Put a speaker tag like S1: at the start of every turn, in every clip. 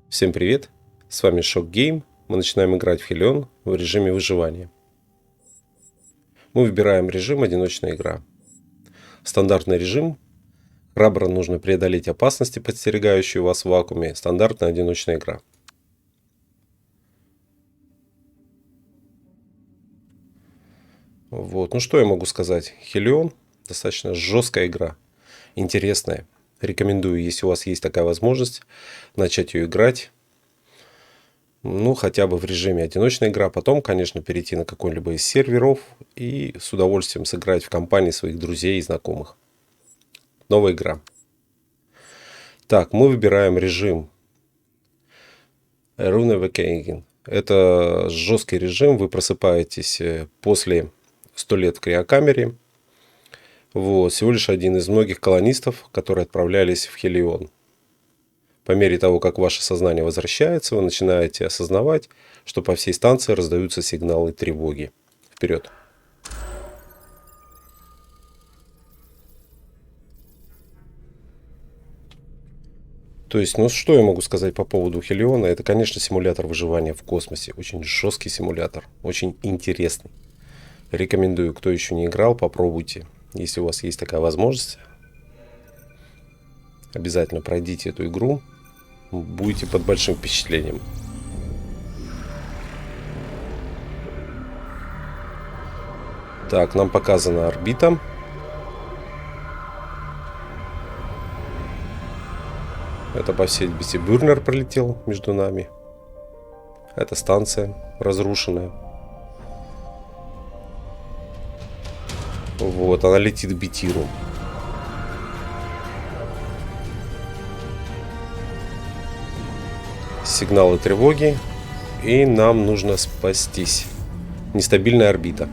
S1: Всем привет! С вами Shock Game. Мы начинаем играть в Hellion в режиме выживания. Мы выбираем режим «Одиночная игра». Стандартный режим. Храбро нужно преодолеть опасности, подстерегающие вас в вакууме. Стандартная одиночная игра. Вот. Ну что я могу сказать? Hellion достаточно жесткая игра. Интересная. Рекомендую, если у вас есть такая возможность, начать ее играть. Ну, хотя бы в режиме одиночная игра. Потом, конечно, перейти на какой-либо из серверов и с удовольствием сыграть в компании своих друзей и знакомых. Новая игра. Так, мы выбираем режим Rune Awakening. Это жесткий режим. Вы просыпаетесь после 100 лет в криокамере. Вот, всего лишь один из многих колонистов, которые отправлялись в Hellion. По мере того, как ваше сознание возвращается, вы начинаете осознавать, что по всей станции раздаются сигналы тревоги. Вперед! То есть, ну что я могу сказать по поводу Hellion? Это, конечно, симулятор выживания в космосе. Очень жесткий симулятор, очень интересный. Рекомендую, кто еще не играл, попробуйте. Если у вас есть такая возможность, обязательно пройдите эту игру. Будете под большим впечатлением. Так, нам показана орбита. Это по всей видимости Бурнер пролетел между нами. Это станция разрушенная. Вот, она летит к Бетиру. Сигналы тревоги. И нам нужно спастись. Нестабильная орбита.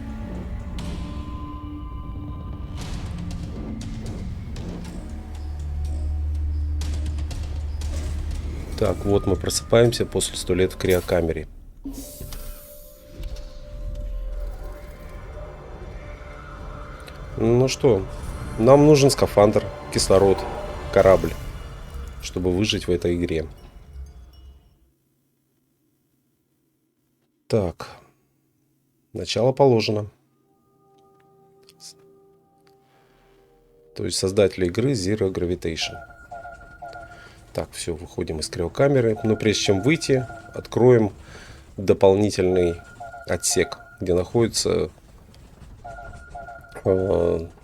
S1: Так, вот мы просыпаемся после 100 лет в криокамере. Ну что, нам нужен скафандр, кислород, корабль, чтобы выжить в этой игре. Так, начало положено. То есть создатели игры Zero Gravitation. Так, все, выходим из криокамеры. Но прежде чем выйти, откроем дополнительный отсек, где находятся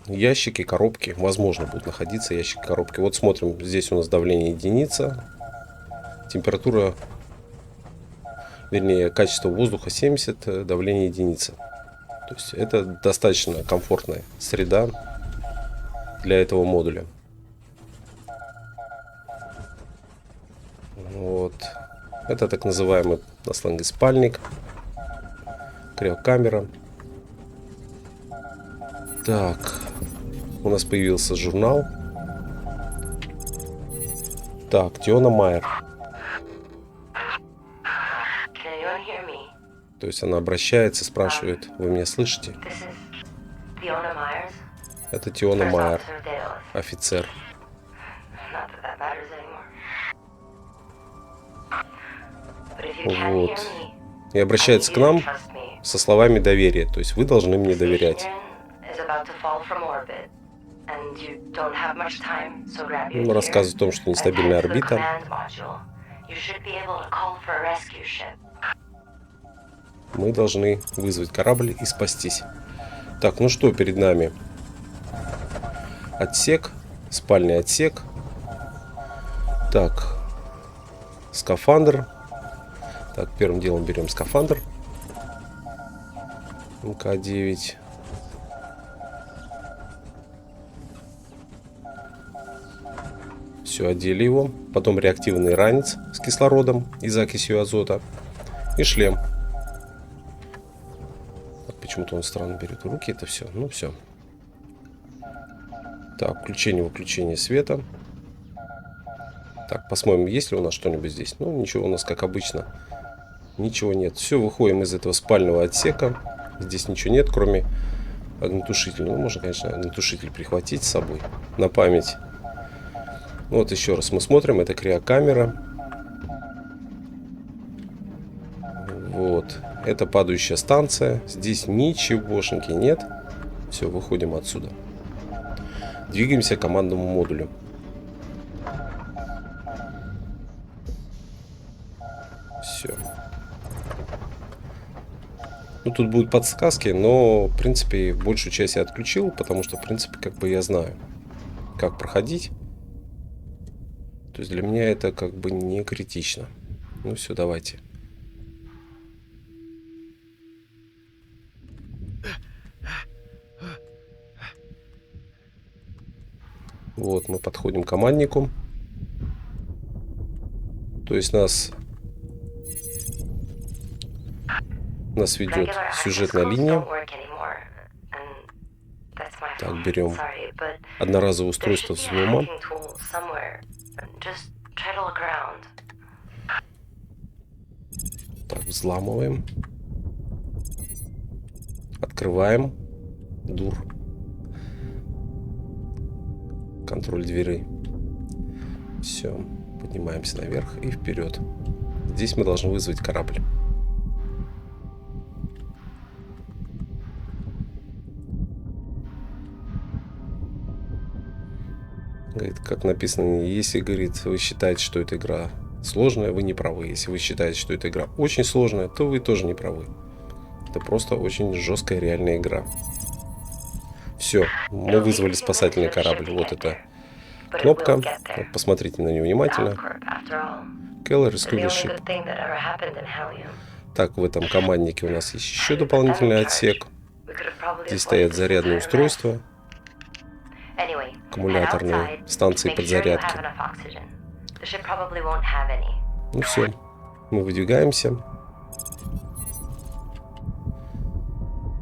S1: ящики, коробки. Возможно, будут находиться ящики, коробки. Вот смотрим, здесь у нас давление единица. Температура, вернее, качество воздуха 70, давление единица. То есть это достаточно комфортная среда для этого модуля. Вот. Это так называемый на сленге спальник. Криокамера. Так. У нас появился журнал. Так, Теона Майер. То есть она обращается, спрашивает: вы меня слышите? Это Теона Майер, офицер. Вот. И обращается к нам со словами доверия. То есть вы должны мне доверять. Он рассказывает о том, что нестабильная орбита. Мы должны вызвать корабль и спастись. Так, ну что перед нами? Отсек. Спальный отсек. Так. Скафандр. Так, первым делом берем скафандр. МК-9. Все, одели его. Потом реактивный ранец с кислородом и закисью азота. И шлем. Почему-то он странно берет в руки это все. Ну все. Так, включение-выключение света. Так, посмотрим, есть ли у нас что-нибудь здесь. Ну, ничего у нас, как обычно. Ничего нет. Все, выходим из этого спального отсека. Здесь ничего нет, кроме огнетушителя. Ну, можно, конечно, огнетушитель прихватить с собой на память. Вот еще раз мы смотрим. Это криокамера. Вот. Это падающая станция. Здесь ничегошеньки нет. Все, выходим отсюда. Двигаемся к командному модулю. Все. Ну, тут будут подсказки, но, в принципе, большую часть я отключил, потому что, в принципе, как бы я знаю, как проходить. То есть для меня это как бы не критично. Ну все, давайте. Вот, мы подходим к команднику. То есть нас ведет сюжетная линия. Так, берем одноразовое устройство взлома. Так, взламываем. Открываем. Дур. Контроль двери. Все. Поднимаемся наверх и вперед. Здесь мы должны вызвать корабль. Говорит, как написано, если, говорит, вы считаете, что эта игра сложная, вы не правы. Если вы считаете, что эта игра очень сложная, то вы тоже не правы. Это просто очень жесткая реальная игра. Все, мы вызвали спасательный корабль. Вот эта кнопка. Вот, посмотрите на нее внимательно. Keller Rescue Ship. Так, в этом команднике у нас есть еще дополнительный отсек. Здесь стоят зарядные устройства. Аккумуляторные станции подзарядки. Ну все, мы выдвигаемся.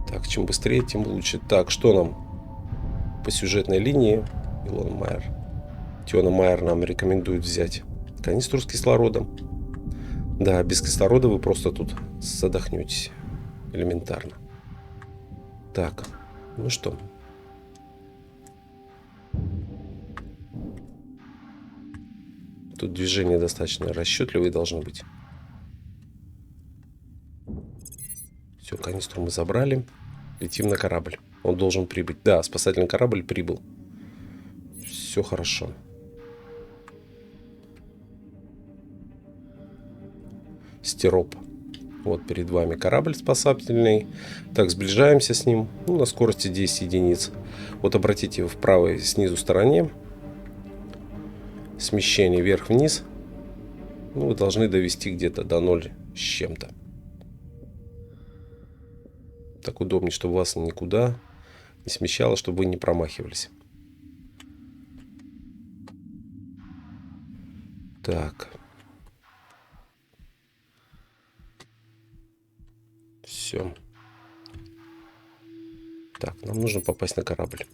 S1: Так, чем быстрее, тем лучше. Так, что нам по сюжетной линии? Теона Майер нам рекомендует взять канистру с кислородом. Да, без кислорода вы просто тут задохнетесь. Элементарно. Так, ну что? Тут движения достаточно расчетливые должны быть. Все, канистру мы забрали. Летим на корабль. Он должен прибыть. Да, спасательный корабль прибыл. Все хорошо. Стероп. Вот перед вами корабль спасательный. Так, сближаемся с ним. Ну, на скорости 10 единиц. Вот обратите в правой снизу стороне. Смещение вверх-вниз. Ну, вы должны довести где-то до 0 с чем-то. Так удобнее, чтобы вас никуда не смещало, чтобы вы не промахивались. Так. Все. Так, нам нужно попасть на корабль.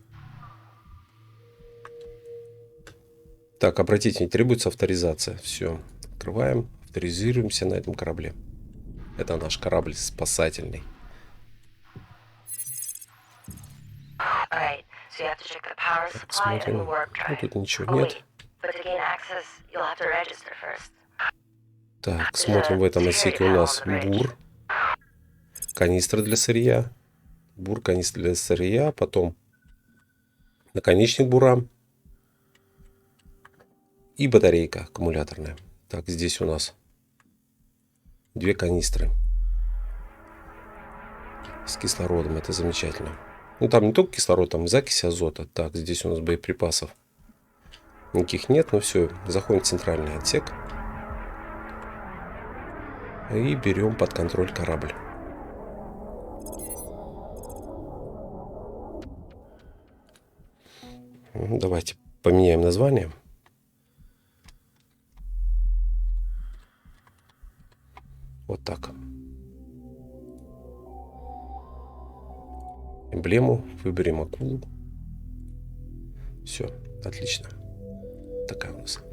S1: Так, обратите, не требуется авторизация. Все. Открываем, авторизируемся на этом корабле. Это наш корабль спасательный. Так, смотрим. Ну, тут ничего нет. Так, смотрим, в этом отсеке у нас бур. Канистра для сырья. Бур, канистра для сырья. Потом наконечник бура. И батарейка аккумуляторная. Так, здесь у нас 2 канистры с кислородом. Это замечательно. Ну, там не только кислород, там закись азота. Так, здесь у нас боеприпасов никаких нет. Но все, заходим в центральный отсек. И берем под контроль корабль. Давайте поменяем название. Вот так. Эмблему. Выберем акулу. Все, отлично. Такая у нас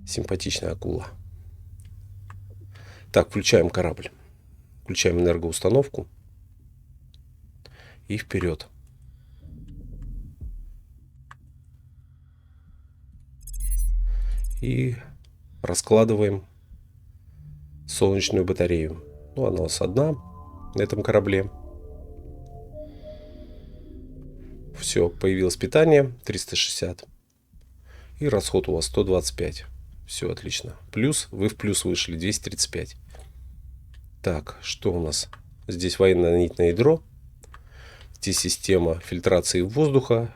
S1: симпатичная акула. Так, включаем корабль. Включаем энергоустановку. И вперед. И раскладываем солнечную батарею. Ну, она у нас одна на этом корабле. Все, появилось питание 360. И расход у вас 125. Все отлично. Плюс, вы в плюс вышли 235. Так, что у нас? Здесь военно-нанитное ядро. Здесь система фильтрации воздуха.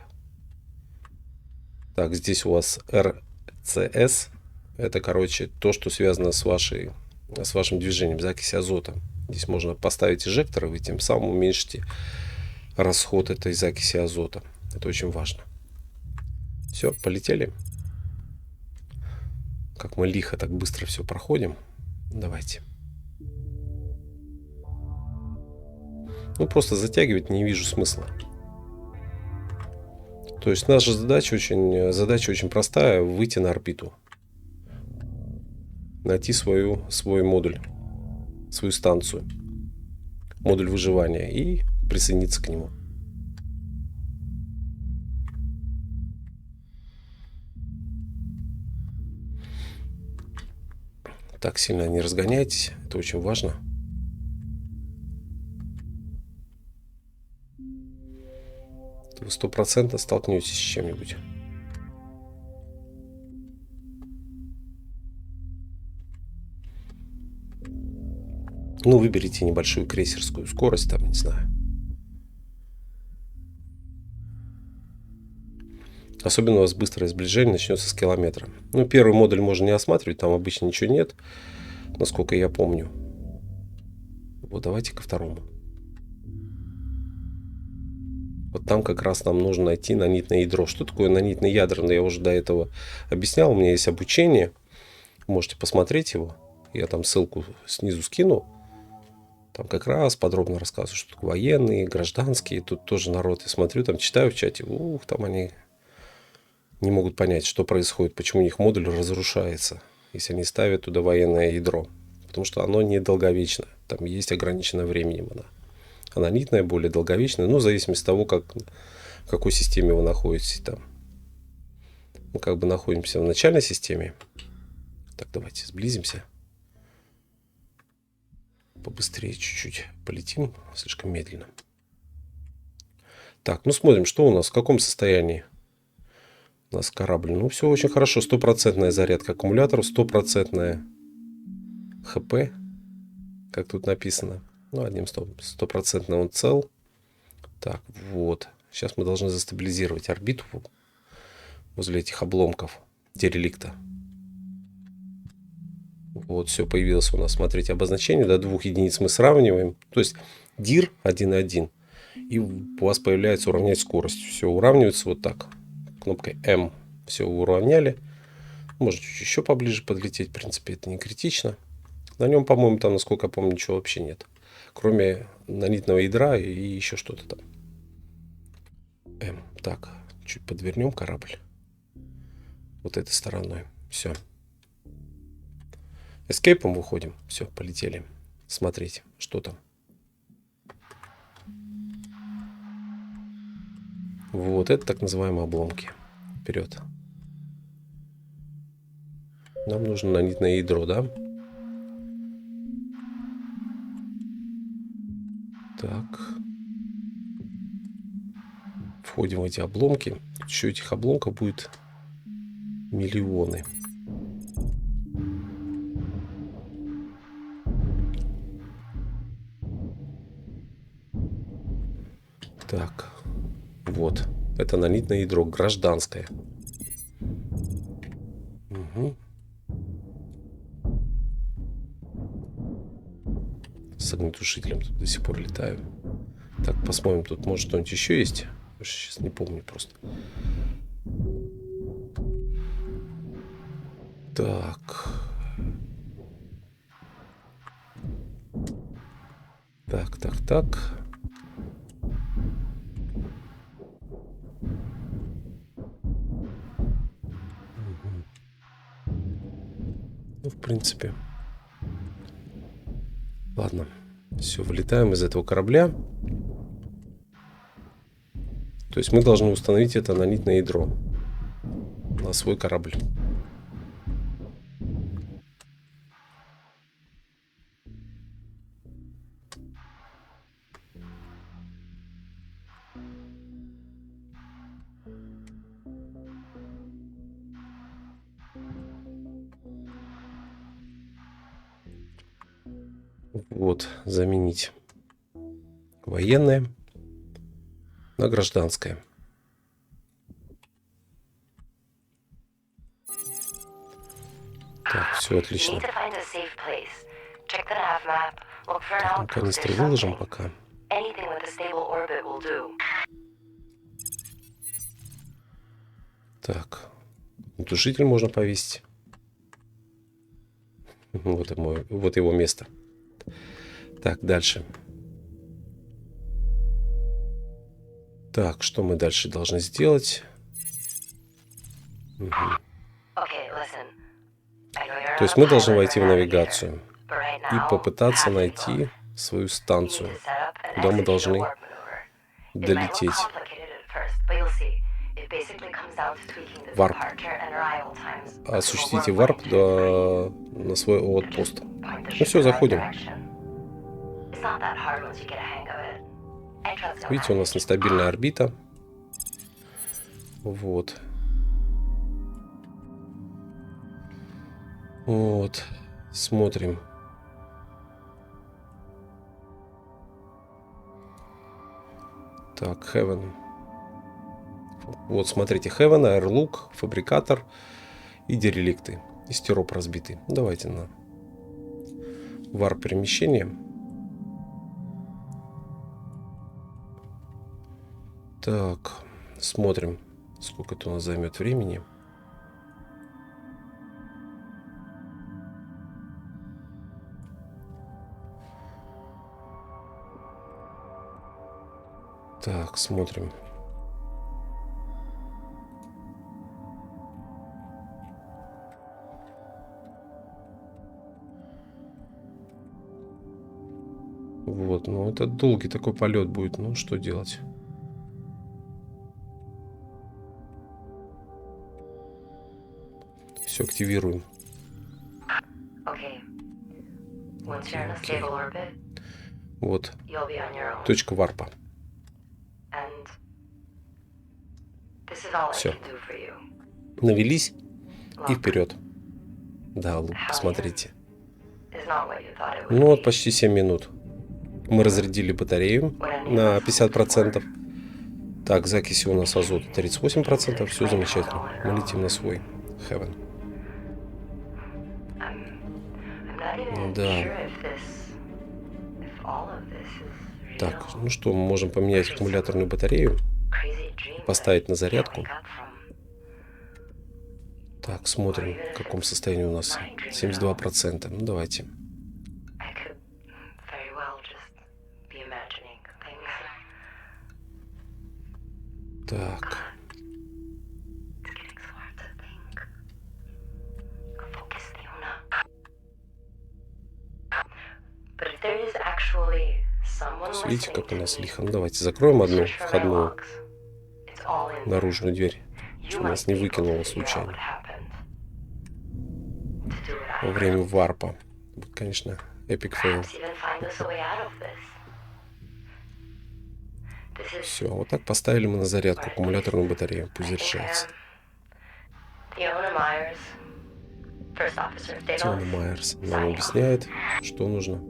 S1: Так, здесь у вас РЦС. Это, короче, то, что связано с вашим движением, закись азота. Здесь можно поставить инжекторы, вы тем самым уменьшите расход этой закиси азота. Это очень важно. Все, полетели. Как мы лихо так быстро все проходим. Давайте. Ну, просто затягивать не вижу смысла. То есть наша задача очень простая. Выйти на орбиту. Найти свой модуль. Свою станцию. Модуль выживания. И присоединиться к нему. Так сильно не разгоняйтесь. Это очень важно. Вы 100% столкнетесь с чем-нибудь. Ну, выберите небольшую крейсерскую скорость, там, не знаю. Особенно у вас быстрое сближение начнется с километра. Ну, первый модуль можно не осматривать, там обычно ничего нет, насколько я помню. Вот давайте ко второму. Вот там как раз нам нужно найти нанитное ядро. Что такое нанитное ядро? Я уже до этого объяснял. У меня есть обучение. Можете посмотреть его. Я там ссылку снизу скину. Там как раз подробно рассказываю, что такое военные, гражданские. Тут тоже народ. Я смотрю, там читаю в чате. Там они не могут понять, что происходит, почему у них модуль разрушается, если они ставят туда военное ядро. Потому что оно недолговечно. Там есть ограниченное временем она. А нанитная более долговечная, ну, в зависимости от того, в какой системе вы находитесь там. Мы как бы находимся в начальной системе. Так, давайте сблизимся. Побыстрее чуть-чуть полетим, слишком медленно. Так, ну смотрим, что у нас, в каком состоянии у нас корабль. Ну, все очень хорошо, 100% зарядка аккумуляторов, 100% ХП, как тут написано. Ну, одним словом, 100% он цел. Так, вот. Сейчас мы должны застабилизировать орбиту возле этих обломков дереликта. Вот, все появилось у нас. Смотрите, обозначение. До 2 единиц мы сравниваем. То есть DIR 1.1. И у вас появляется уравнять скорость. Все уравнивается вот так. Кнопкой M. Все уравняли. Можно чуть еще поближе подлететь. В принципе, это не критично. На нем, по-моему, там, насколько я помню, ничего вообще нет. Кроме нанитного ядра и еще что-то там. Так, чуть подвернем корабль. Вот этой стороной. Все. Эскейпом выходим. Все, полетели. Смотреть, что там. Вот, это так называемые обломки. Вперед. Нам нужно нанитное ядро, да? Так. Входим в эти обломки. Еще этих обломков будет миллионы. Так. Вот. Это нанитное ядро гражданское. Угу. С огнетушителем тут до сих пор летаю. Так, посмотрим, тут может что-нибудь еще есть. Сейчас не помню просто. Так. Так. Ну, в принципе. Ладно. Все, вылетаем из этого корабля. То есть мы должны установить это нанитное ядро на свой корабль. Вот, заменить военное на гражданское. Так, все отлично. Так, ну канистры выложим пока. Так, тушитель можно повесить. Вот его место. Так, дальше. Так, что мы дальше должны сделать? Угу. То есть мы должны войти в навигацию и попытаться найти свою станцию, куда мы должны долететь. Варп. Осуществите варп на свой отпост. Ну все, заходим. Видите, у нас нестабильная орбита. Вот. Вот. Смотрим. Так, Heaven. Вот, смотрите, Heaven, Airlook, Фабрикатор и Дереликты. И стероп разбитый. Давайте на варп перемещение. Так, смотрим, сколько это у нас займет времени. Так, смотрим. Вот, ну это долгий такой полет будет. Ну, что делать? Все, активируем. Окей. Вот. Точка варпа. Все. Навелись и вперед. Да, лук, посмотрите. Ну вот почти 7 минут. Мы разрядили батарею на 50%. Так, закиси у нас азота 38%. Все замечательно. Мы летим на свой Heaven. Да. Так, ну что, мы можем поменять аккумуляторную батарею. Поставить на зарядку. Так, смотрим, в каком состоянии у нас. 72%. Ну, давайте. Так. Видите, как у нас лихо. Ну, давайте закроем одну входную наружную дверь, чтобы нас не выкинуло случайно во время варпа. Будет, конечно, эпик фейл. Все, вот так поставили мы на зарядку аккумуляторную батарею. Пусть заряжается. Теона Майерс нам объясняет, что нужно.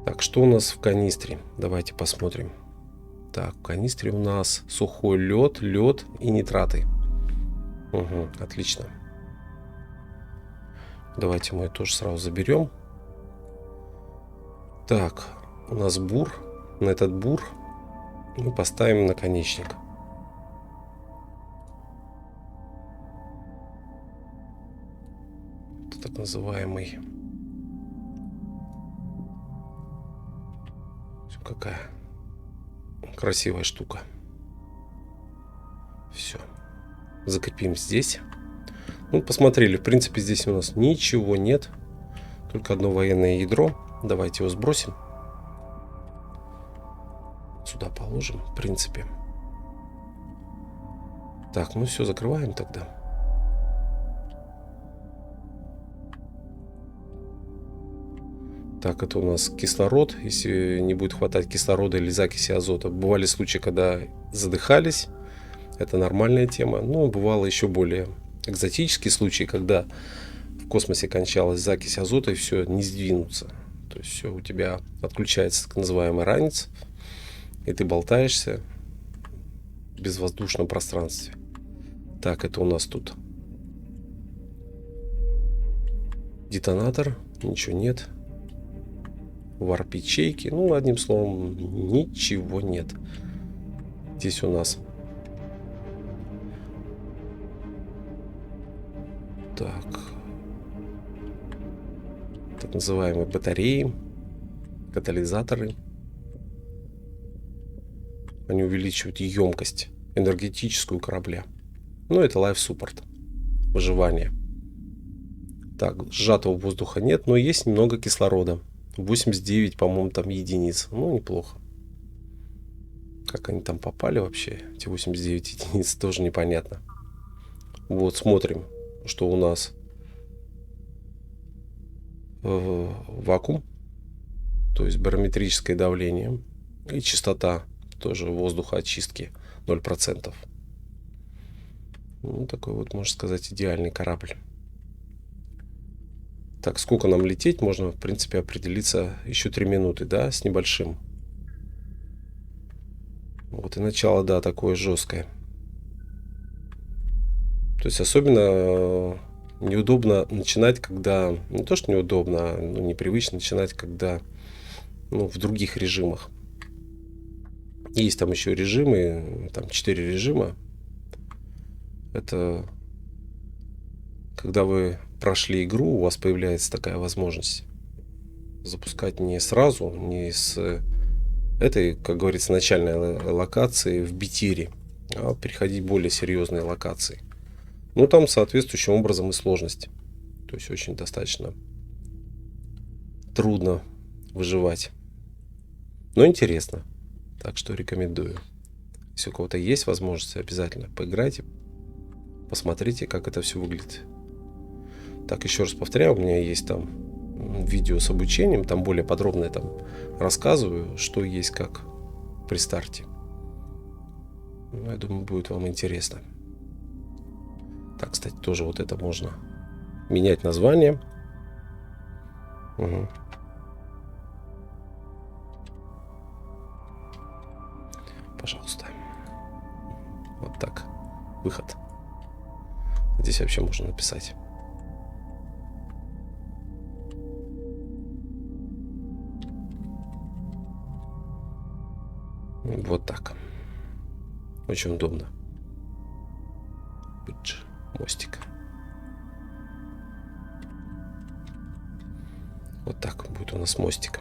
S1: Так, что у нас в канистре? Давайте посмотрим. Так, в канистре у нас сухой лед, лед и нитраты. Угу, отлично. Давайте мы ее тоже сразу заберем. Так, у нас бур. На этот бур мы поставим наконечник. Это так называемый... Какая красивая штука. Все. Закрепим здесь. Ну, посмотрели. В принципе, здесь у нас ничего нет. Только одно военное ядро. Давайте его сбросим. Сюда положим, в принципе. Так, ну все, закрываем тогда. Так, это у нас кислород. Если не будет хватать кислорода или закиси азота. Бывали случаи, когда задыхались. Это нормальная тема. Но бывало еще более экзотический случай, когда в космосе кончалась закись азота и все, не сдвинуться. То есть все, у тебя отключается так называемый ранец, и ты болтаешься в безвоздушном пространстве. Так, это у нас тут детонатор, ничего нет. Варп-ячейки, ну, одним словом, ничего нет. Здесь у нас так называемые батареи, катализаторы. Они увеличивают емкость энергетическую корабля. Ну, это life support, выживание. Так, сжатого воздуха нет, но есть немного кислорода. 89, по-моему, там единиц. Ну, неплохо. Как они там попали вообще, эти 89 единиц, тоже непонятно. Вот, смотрим, что у нас вакуум, то есть барометрическое давление и частота тоже воздухоочистки 0%. Ну, такой вот, можно сказать, идеальный корабль. Так, сколько нам лететь, можно, в принципе, определиться еще 3 минуты, да, с небольшим. Вот и начало, да, такое жесткое. То есть особенно неудобно начинать, когда... Не то, что неудобно, но непривычно начинать, когда в других режимах. Есть там еще режимы, там 4 режима. Это когда вы прошли игру, у вас появляется такая возможность запускать не сразу, не с этой, как говорится, начальной локации в битире, а переходить в более серьезные локации. Ну, там соответствующим образом и сложность. То есть очень достаточно трудно выживать. Но интересно. Так что рекомендую. Если у кого-то есть возможность, обязательно поиграйте. Посмотрите, как это все выглядит. Так, еще раз повторяю, у меня есть там видео с обучением. Там более подробно я там рассказываю, что есть как при старте. Я думаю, будет вам интересно. Так, кстати, тоже вот это можно менять название. Угу. Пожалуйста. Вот так. Выход. Здесь вообще можно написать. Вот так. Очень удобно. Мостик. Вот так будет у нас мостик.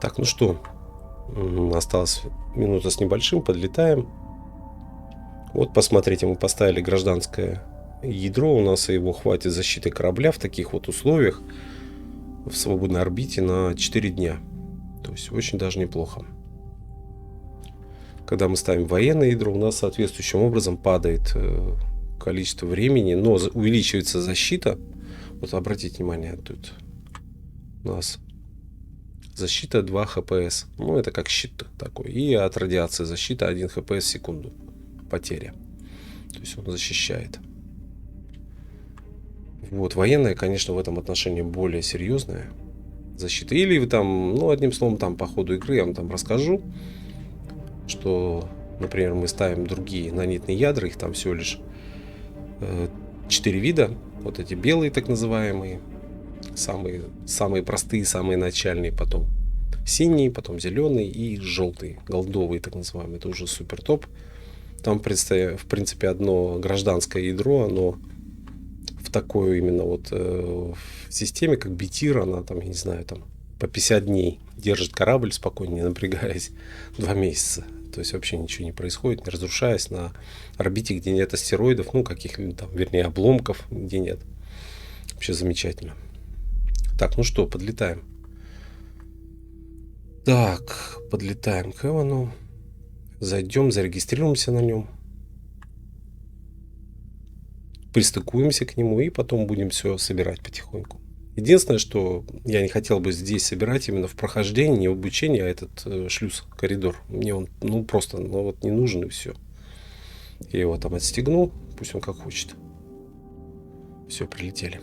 S1: Так, ну что, осталось минута с небольшим, подлетаем. Вот, посмотрите, мы поставили гражданское ядро, у нас его хватит защиты корабля в таких вот условиях в свободной орбите на 4 дня. То есть очень даже неплохо. Когда мы ставим военное ядро, у нас соответствующим образом падает количество времени, но увеличивается защита. Вот обратите внимание, тут у нас защита 2 хпс. Ну, это как щит такой. И от радиации защита 1 хпс в секунду. Потеря. То есть он защищает. Вот, военная, конечно, в этом отношении более серьезная защита. Или вы там, одним словом, там по ходу игры я вам там расскажу, что, например, мы ставим другие нанитные ядра, их там всего лишь 4 вида. Вот эти белые, так называемые, самые простые, самые начальные, потом синие, потом зеленые и желтые, голдовые, так называемые. Это уже супер топ. Там, в принципе, одно гражданское ядро, оно в такой именно вот в системе, как битир, она там, я не знаю, там по 50 дней держит корабль спокойно, не напрягаясь, 2 месяца. То есть вообще ничего не происходит, не разрушаясь на орбите, где нет астероидов, каких-либо там, вернее, обломков, где нет. Вообще замечательно. Так, ну что, подлетаем. Так, подлетаем к Эвану. Зайдем, зарегистрируемся на нем. Пристыкуемся к нему и потом будем все собирать потихоньку. Единственное, что я не хотел бы здесь собирать именно в прохождении, не в обучении, а этот шлюз, коридор. Мне он просто не нужен и все. Я его там отстегнул. Пусть он как хочет. Все, прилетели.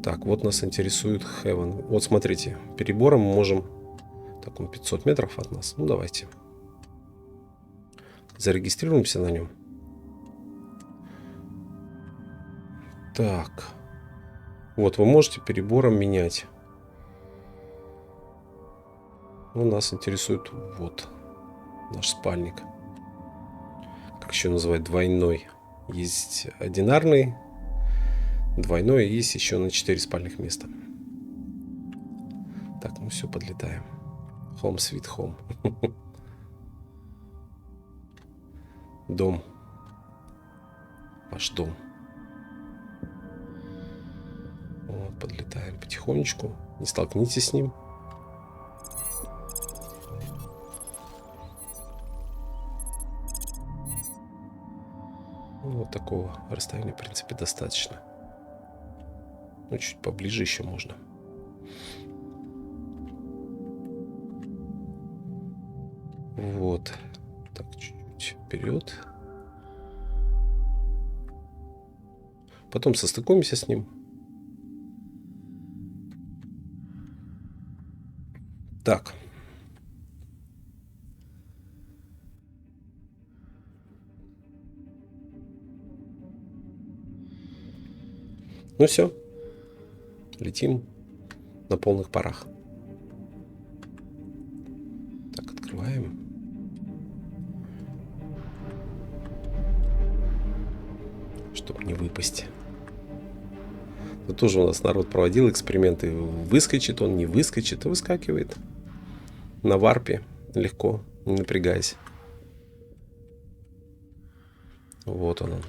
S1: Так, вот нас интересует Heaven. Вот смотрите, перебором мы можем... Так, он 500 метров от нас. Ну, давайте. Зарегистрируемся на нем. Так. Вот, вы можете перебором менять. Ну, нас интересует вот наш спальник. Как еще называют? Двойной. Есть одинарный, двойной, и есть еще на 4 спальных места. Так, ну все, подлетаем. Home sweet home. Дом. Ваш дом. Вот, подлетаем потихонечку. Не столкнитесь с ним. Вот такого расстояния, в принципе, достаточно. Ну, чуть поближе еще можно. Вот. Так, чуть-чуть вперед. Потом состыкуемся с ним. Так. Ну все. Летим на полных парах. Так, открываем. Чтобы не выпасть. Тут тоже у нас народ проводил эксперименты. Выскочит он, не выскочит, и выскакивает. На варпе легко, не напрягаясь. Вот он.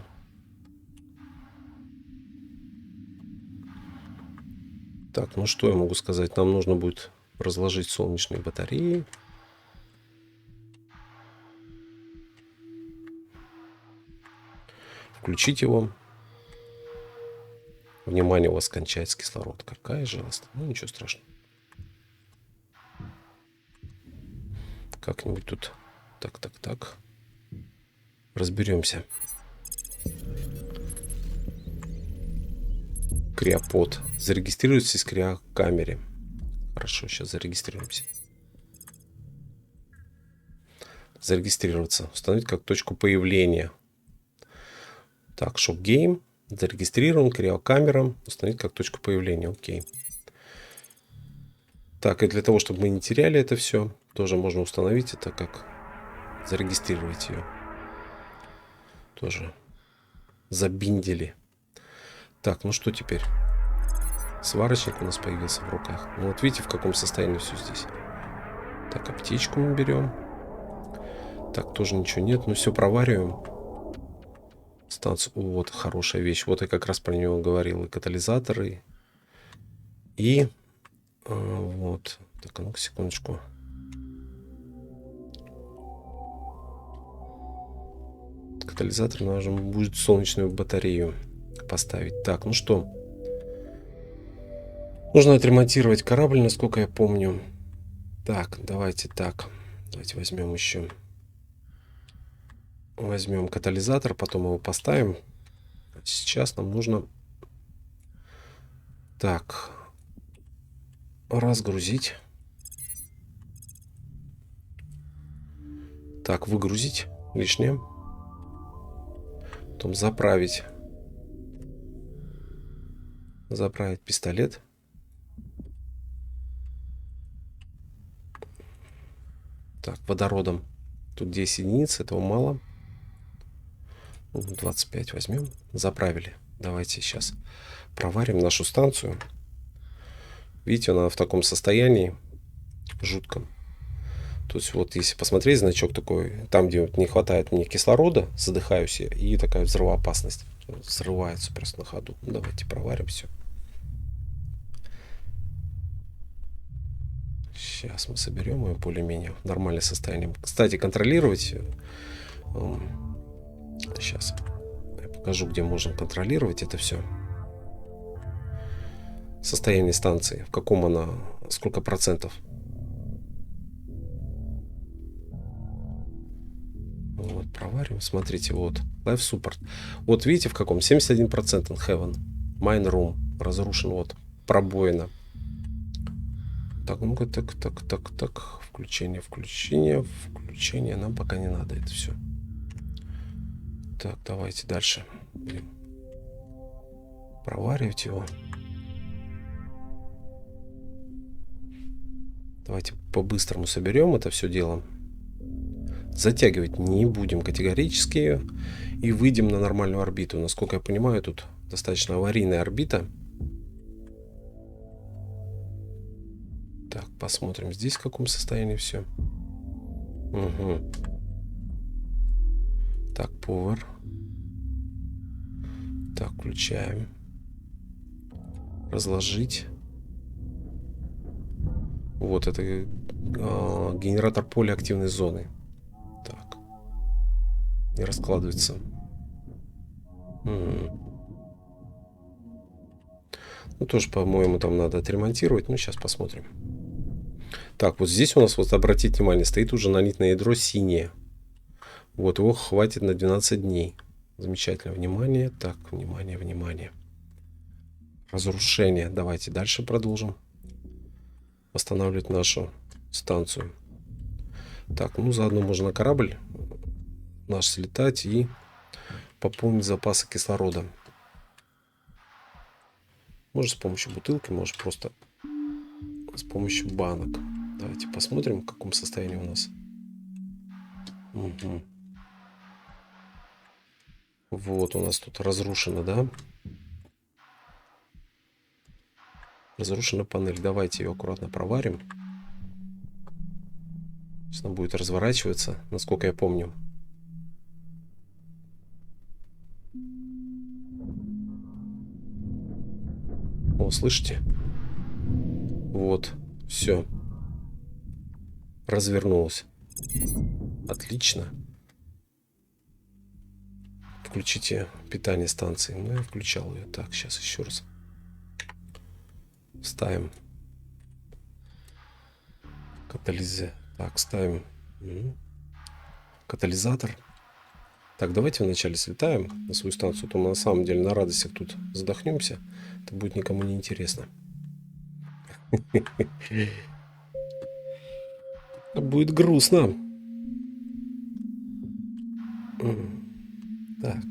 S1: Так, ну что я могу сказать? Нам нужно будет разложить солнечные батареи. Включить его. Внимание, у вас кончается кислород. Какая жалость. Ну, ничего страшного. Как-нибудь тут... Так. Разберемся. Криопод. Зарегистрируйтесь в криокамере. Хорошо, сейчас зарегистрируемся. Зарегистрироваться. Установить как точку появления. Так, Shop Game. Зарегистрирован. Криокамера. Установить как точку появления. Окей. Так, и для того, чтобы мы не теряли это все, тоже можно установить это как зарегистрировать ее. Тоже забиндили. Так, ну что теперь? Сварочник у нас появился в руках. Ну вот видите, в каком состоянии все здесь. Так, аптечку мы берем. Так, тоже ничего нет. Ну все, провариваем. Станцию. Вот, хорошая вещь. Вот я как раз про нее говорил. И катализаторы. И... вот. Так, а ну-ка, секундочку. Катализатор нужно будет солнечную батарею поставить. Так, ну что? Нужно отремонтировать корабль, насколько я помню. Так, давайте так. Давайте возьмем еще. Возьмем катализатор, потом его поставим. Сейчас нам нужно... Так. Разгрузить. Так, выгрузить лишнее. Потом заправить. Заправить пистолет. Так, водородом. Тут 10 единиц, этого мало. 25 возьмем. Заправили. Давайте сейчас проварим нашу станцию. Видите, она в таком состоянии жутком. То есть вот если посмотреть, значок такой, там, где не хватает мне кислорода, задыхаюсь я, и такая взрывоопасность. Взрывается просто на ходу. Ну, давайте проварим все. Сейчас мы соберем ее более-менее в нормальное состояние. Кстати, контролировать... Сейчас я покажу, где можно контролировать это все. Состояние станции. В каком она... Сколько процентов. Вот, провариваем. Смотрите, вот. Life Support. Вот видите, в каком? 71% Heaven. Mine Room. Разрушен. Вот. Пробоина. Так, ну-ка, так. Включение. Нам пока не надо это все. Так, давайте дальше. Будем проваривать его. Давайте по-быстрому соберем это все дело. Затягивать не будем категорически. И выйдем на нормальную орбиту. Насколько я понимаю, тут достаточно аварийная орбита. Так, посмотрим здесь в каком состоянии все. Угу. Так, Power. Так, включаем. Разложить. Вот это генератор поля активной зоны. Так. Не раскладывается. Ну, тоже, по-моему, там надо отремонтировать. Ну, сейчас посмотрим. Так, вот здесь у нас, вот обратите внимание, стоит уже нанитное ядро синее. Вот, его хватит на 12 дней. Замечательно. Внимание. Так, внимание. Разрушение. Давайте дальше продолжим. Восстанавливать нашу станцию. Так, ну, заодно можно на корабль наш слетать и пополнить запасы кислорода. Может, с помощью бутылки, может, просто с помощью банок. Давайте посмотрим, в каком состоянии у нас. Угу. Вот у нас тут разрушено, да? Разрушена панель. Давайте ее аккуратно проварим. Сейчас она будет разворачиваться, насколько я помню. О, слышите? Вот, все. Развернулось. Отлично. Включите питание станции. Ну, я включал ее. Так, сейчас еще раз. Ставим. Так, ставим катализатор. Так, давайте вначале слетаем на свою станцию. То мы на самом деле на радостях тут задохнемся. Это будет никому не интересно. Будет грустно. Так.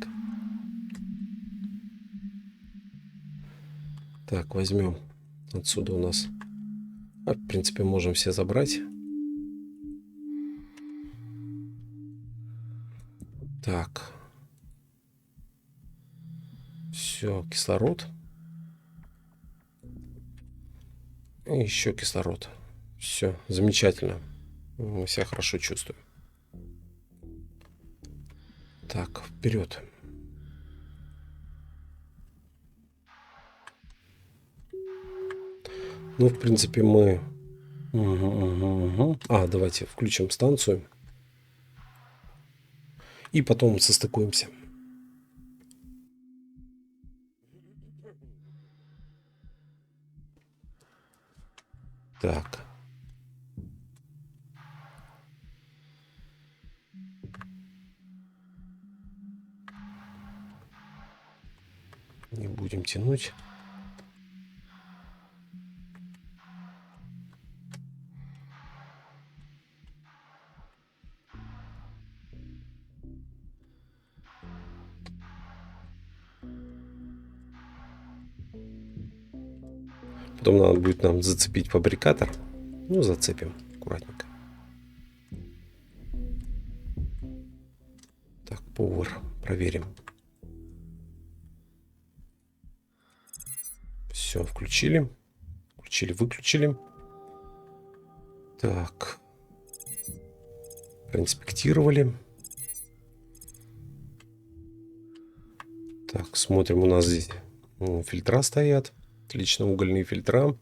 S1: Так, возьмем отсюда у нас. В принципе, можем все забрать. Так. Все, кислород. И еще кислород. Все, замечательно. Мы себя хорошо чувствуем. Так, вперед. Ну, в принципе, мы... давайте включим станцию. И потом состыкуемся. Так. Не будем тянуть. Потом надо будет нам зацепить фабрикатор. Ну, зацепим аккуратненько. Так, Power проверим. Все, включили. Выключили. Так. Проинспектировали. Так, смотрим, у нас здесь фильтра стоят. Отлично, угольные фильтра.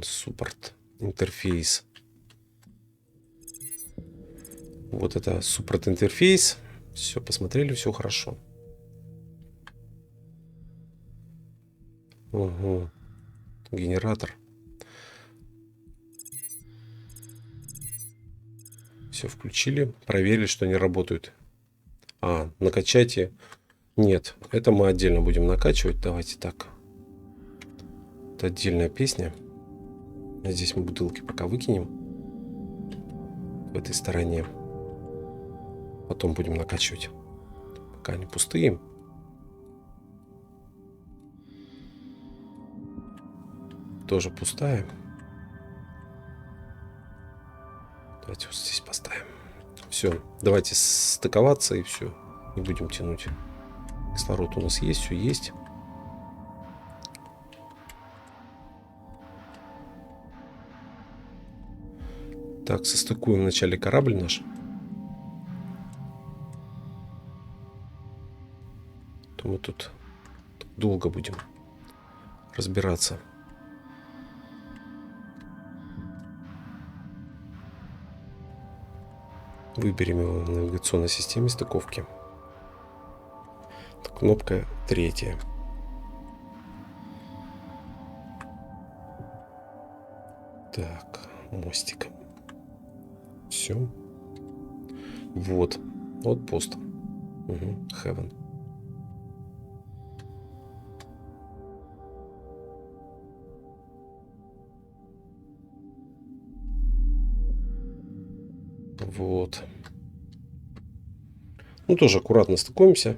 S1: Суппорт интерфейс. Вот это суппорт интерфейс. Все, посмотрели, все хорошо. Угу. Генератор. Все включили. Проверили, что они работают. Накачайте. Нет, это мы отдельно будем накачивать. Давайте так. Это отдельная песня. Здесь мы бутылки пока выкинем. В этой стороне. Потом будем накачивать. Пока они пустые. Тоже пустая. Давайте вот здесь поставим. Все, давайте стыковаться и все. Не будем тянуть. Кислород у нас есть, все есть. Так, состыкуем вначале корабль наш. То мы тут долго будем разбираться. Выберем его в навигационной системе стыковки. Кнопка 3. Так, мостик. Все. Вот пост. Heaven. Вот. Ну, тоже аккуратно стыкуемся.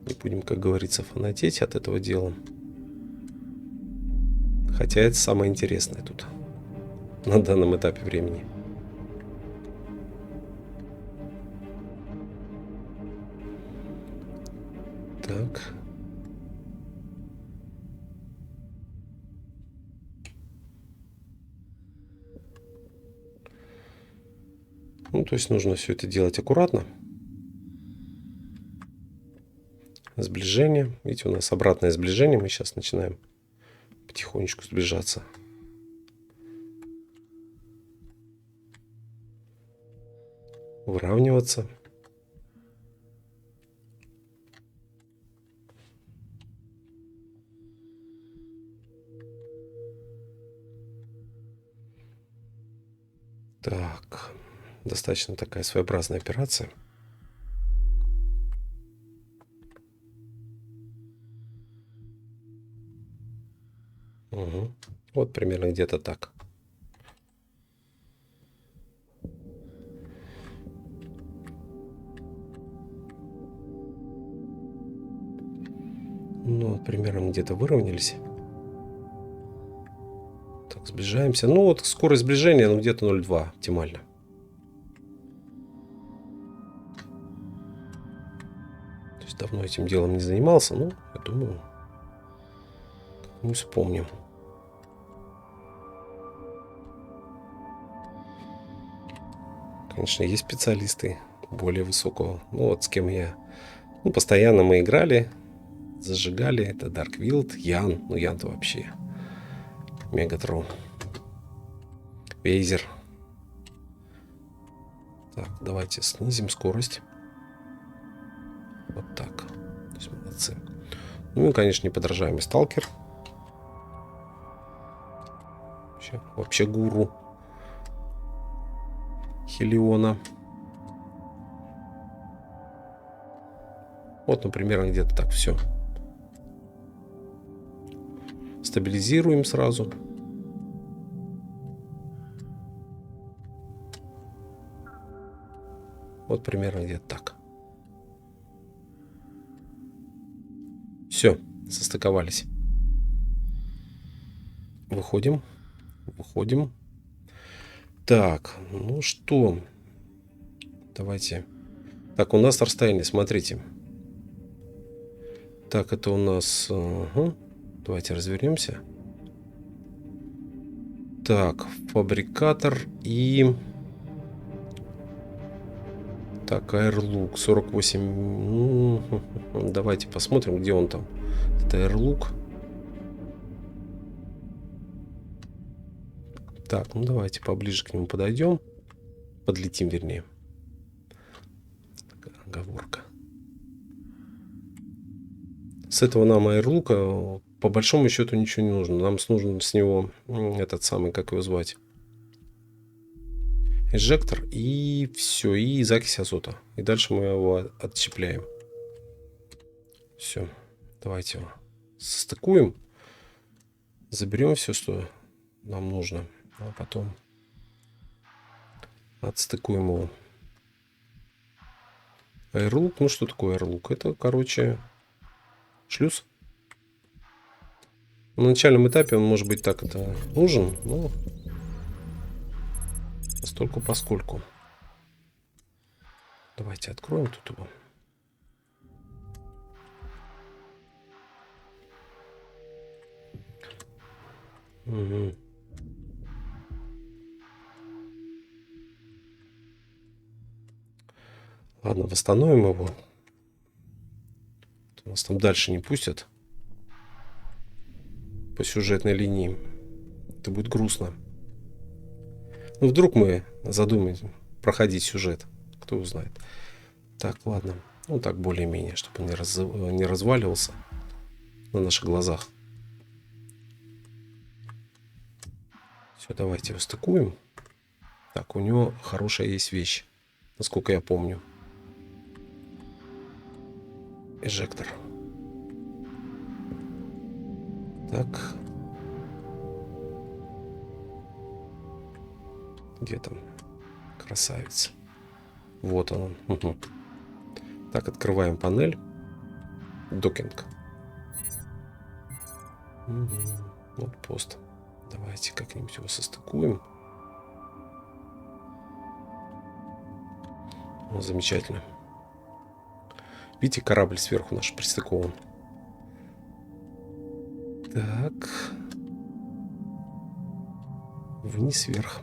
S1: Не будем, как говорится, фанатеть от этого дела. Хотя это самое интересное тут. На данном этапе времени. Так. Ну, то есть нужно все это делать аккуратно. Сближение. Видите, у нас обратное сближение. Мы сейчас начинаем потихонечку сближаться. Выравниваться. Так. Достаточно такая своеобразная операция. Угу. Вот примерно где-то так. Ну, вот примерно где-то выровнялись. Так, сближаемся. Ну, вот скорость сближения, ну, где-то 0,2 оптимально. То есть давно этим делом не занимался, но я думаю, мы вспомним. Конечно, есть специалисты более высокого. Ну, вот с кем я... Ну, постоянно мы играли, зажигали. Это Darkwild, Ян. Ну, Ян-то вообще Мегатрон. Вейзер. Так, давайте снизим скорость. Вот так. То есть молодцы. Ну и, конечно, неподражаемый сталкер. Вообще гуру Хелиона. Вот, например, где-то так все. Стабилизируем сразу. Вот примерно где-то так. Все, состыковались. Выходим. Выходим. Так, ну что? Давайте. Так, у нас расстояние, смотрите. Так, это у нас... Угу. Давайте развернемся. Так, фабрикатор и... Так, Airlook 48. Давайте посмотрим, где он там. Это Airlook. Так, ну давайте поближе к нему подойдем. Подлетим, вернее. Такая оговорка. этого нам аэрлука по большому счету ничего не нужно. Нам нужен с него этот самый, как его звать, инжектор, и все, и закись азота. И дальше мы его отщепляем. Все, давайте его состыкуем. Заберем все, что нам нужно, а потом отстыкуем его. Airlock, ну что такое Airlock? Это, короче, шлюз. На начальном этапе он, может быть, так это нужен, но постольку поскольку. Давайте откроем тут его. Угу. Ладно, восстановим его. У нас там дальше не пустят по сюжетной линии. Это будет грустно. Ну, вдруг мы задумаем проходить сюжет. Кто узнает. Так, ладно. Ну, так более-менее, чтобы он не разваливался на наших глазах. Все, давайте его стыкуем. Так, у него хорошая есть вещь, насколько я помню. Эжектор. Так. Где там? Красавец. Вот он. Угу. Так, открываем панель. Докинг. Угу. Вот пост. Давайте как-нибудь его состыкуем. Ну, замечательно. Видите, корабль сверху наш пристыкован. Так. Вниз, вверх.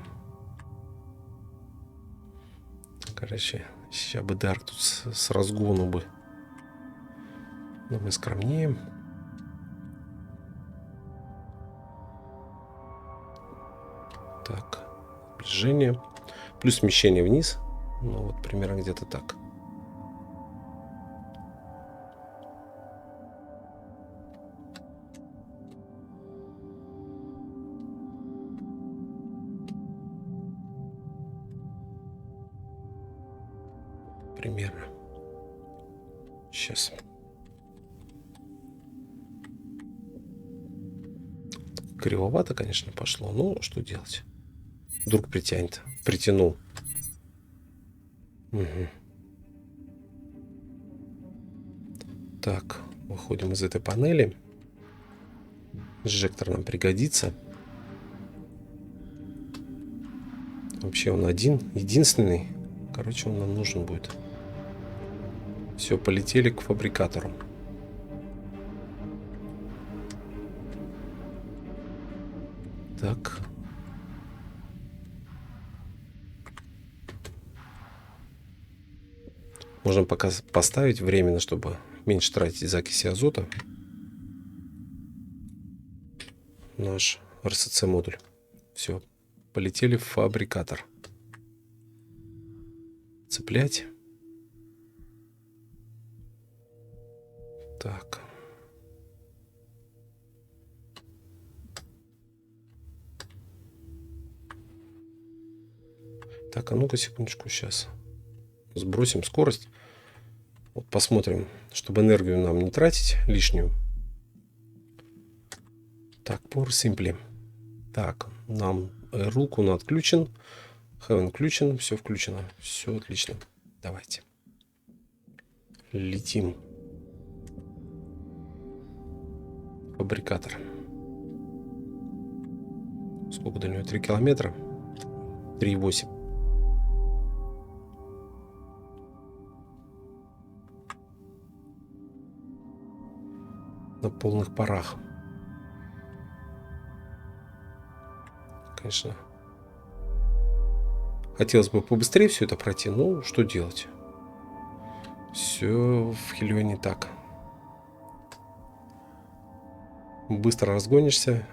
S1: Короче, сейчас бы Дарк тут с разгону бы. Но мы скромнее. Так. Сближение. Плюс смещение вниз. Ну вот примерно где-то так. Примерно. Сейчас. Кривовато, конечно, пошло. Но что делать? Вдруг притянет. Притянул. Угу. Так, выходим из этой панели. Инжектор нам пригодится. Вообще он единственный. Короче, он нам нужен будет. Все, полетели к фабрикатору. Так. Можно пока поставить временно, чтобы меньше тратить закиси азота. Наш РСЦ модуль. Все, полетели в фабрикатор. Цеплять. Так. Так, а ну-ка секундочку, сейчас сбросим скорость. Вот посмотрим, чтобы энергию нам не тратить лишнюю. Так, Power Simply. Так, нам руку он отключен. Heaven включен, все включено. Все отлично. Давайте. Летим. Фабрикатор. Сколько до него? 3 километра? 3,8. На полных парах. Конечно. Хотелось бы побыстрее все это пройти, но что делать? Все в Хелионе так. Быстро разгонишься,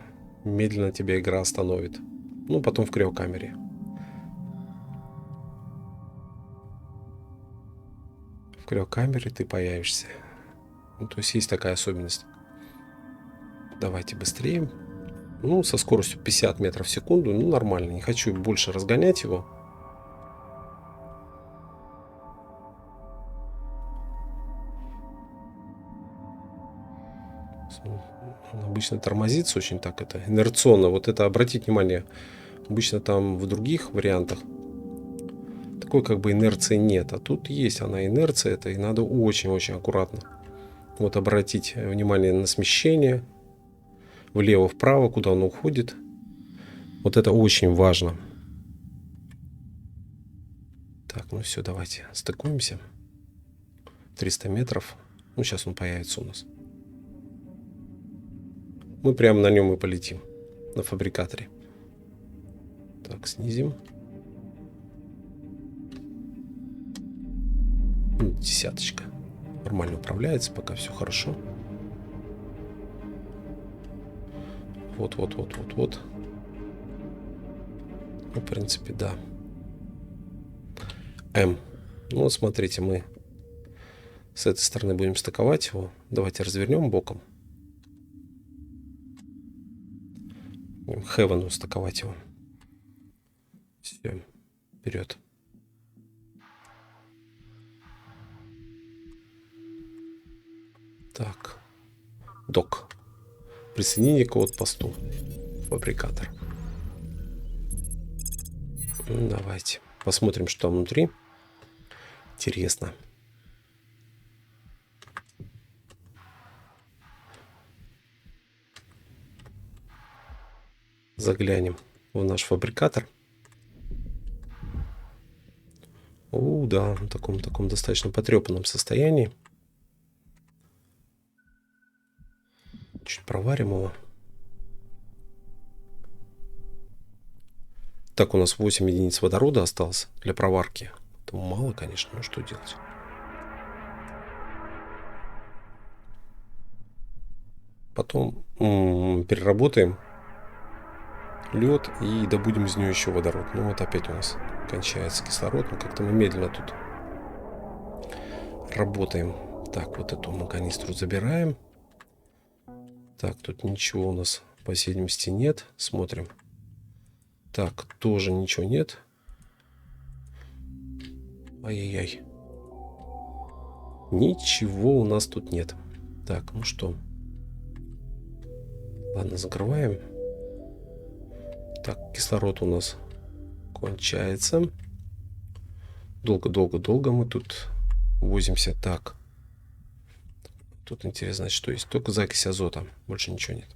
S1: медленно тебя игра остановит. Ну, потом в криокамере. В криокамере ты появишься. Ну, то есть есть такая особенность. Давайте быстрее. Ну, со скоростью 50 метров в секунду. Ну, нормально. Не хочу больше разгонять его. Он обычно тормозится очень так это инерционно. Вот это обратите внимание. Обычно там в других вариантах такой как бы инерции нет. А тут есть она инерция. Это и надо очень-очень аккуратно. Вот обратить внимание на смещение. Влево-вправо, куда он уходит. Вот это очень важно. Так, ну все, давайте стыкуемся. 300 метров. Ну, сейчас он появится у нас. Мы прямо на нем и полетим. На фабрикаторе. Так, снизим. Десяточка. Нормально управляется, пока все хорошо. Вот. Ну, в принципе, да. М. Ну, смотрите, мы с этой стороны будем стыковать его. Давайте развернем боком. Будем Heaven стыковать его. Все, вперед. Так. Док. Присоединение к посту. Фабрикатор. Ну, давайте посмотрим, что там внутри. Интересно. Заглянем в наш фабрикатор. Да, в таком достаточно потрепанном состоянии. Чуть проварим его. Так, у нас 8 единиц водорода осталось для проварки. Это мало, конечно, но что делать? Потом переработаем лед и добудем из нее еще водород. Ну вот опять у нас кончается кислород. Но как-то мы медленно тут работаем. Так, вот эту мы канистру забираем. Так, тут ничего у нас по видимости нет. Смотрим. Так, тоже ничего нет. Ай-яй-яй. Ничего у нас тут нет. Так, ну что. Ладно, закрываем. Так, кислород у нас кончается. Долго мы тут возимся. Так. Тут интересно, что есть. Только закись азота. Больше ничего нет.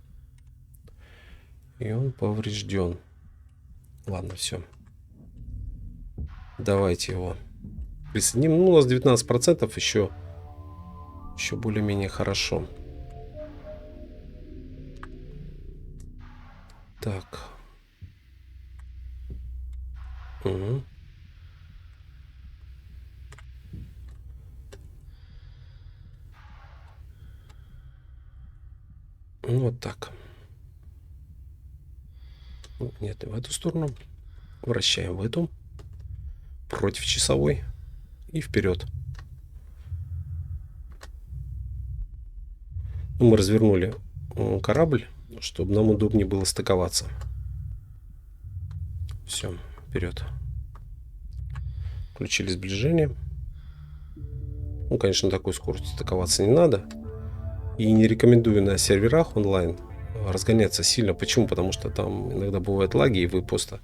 S1: И он поврежден. Ладно, все. Давайте его присоединим. Ну, у нас 19% еще более-менее хорошо. Так. Угу. Ну, вот так. Нет, в эту сторону. Вращаем в эту. Против часовой. И вперед. Мы развернули корабль, чтобы нам удобнее было стыковаться. Все, вперед. Включили сближение. Ну, конечно, на такой скорости стыковаться не надо. И не рекомендую на серверах онлайн разгоняться сильно. Почему? Потому что там иногда бывают лаги, и вы просто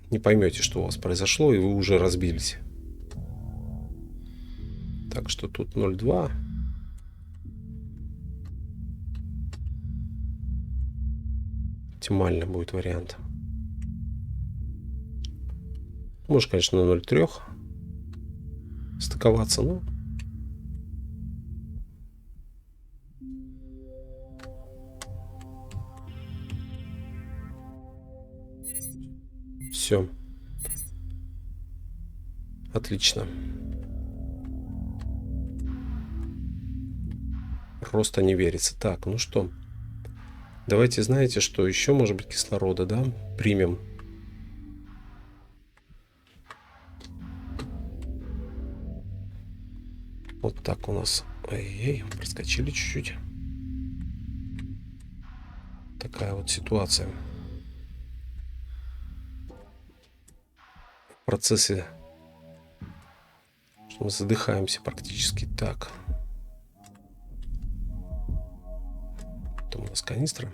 S1: не поймете, что у вас произошло, и вы уже разбились. Так что тут 0,2. Оптимально будет вариант. Может, конечно, на 0,3 стыковаться, но все. Отлично. Просто не верится. Так, ну что? Давайте, знаете, что еще может быть кислорода, да? Примем. Вот так у нас. Эй, проскочили чуть-чуть. Такая вот ситуация. В процессе мы задыхаемся практически. Так. Там у нас канистра.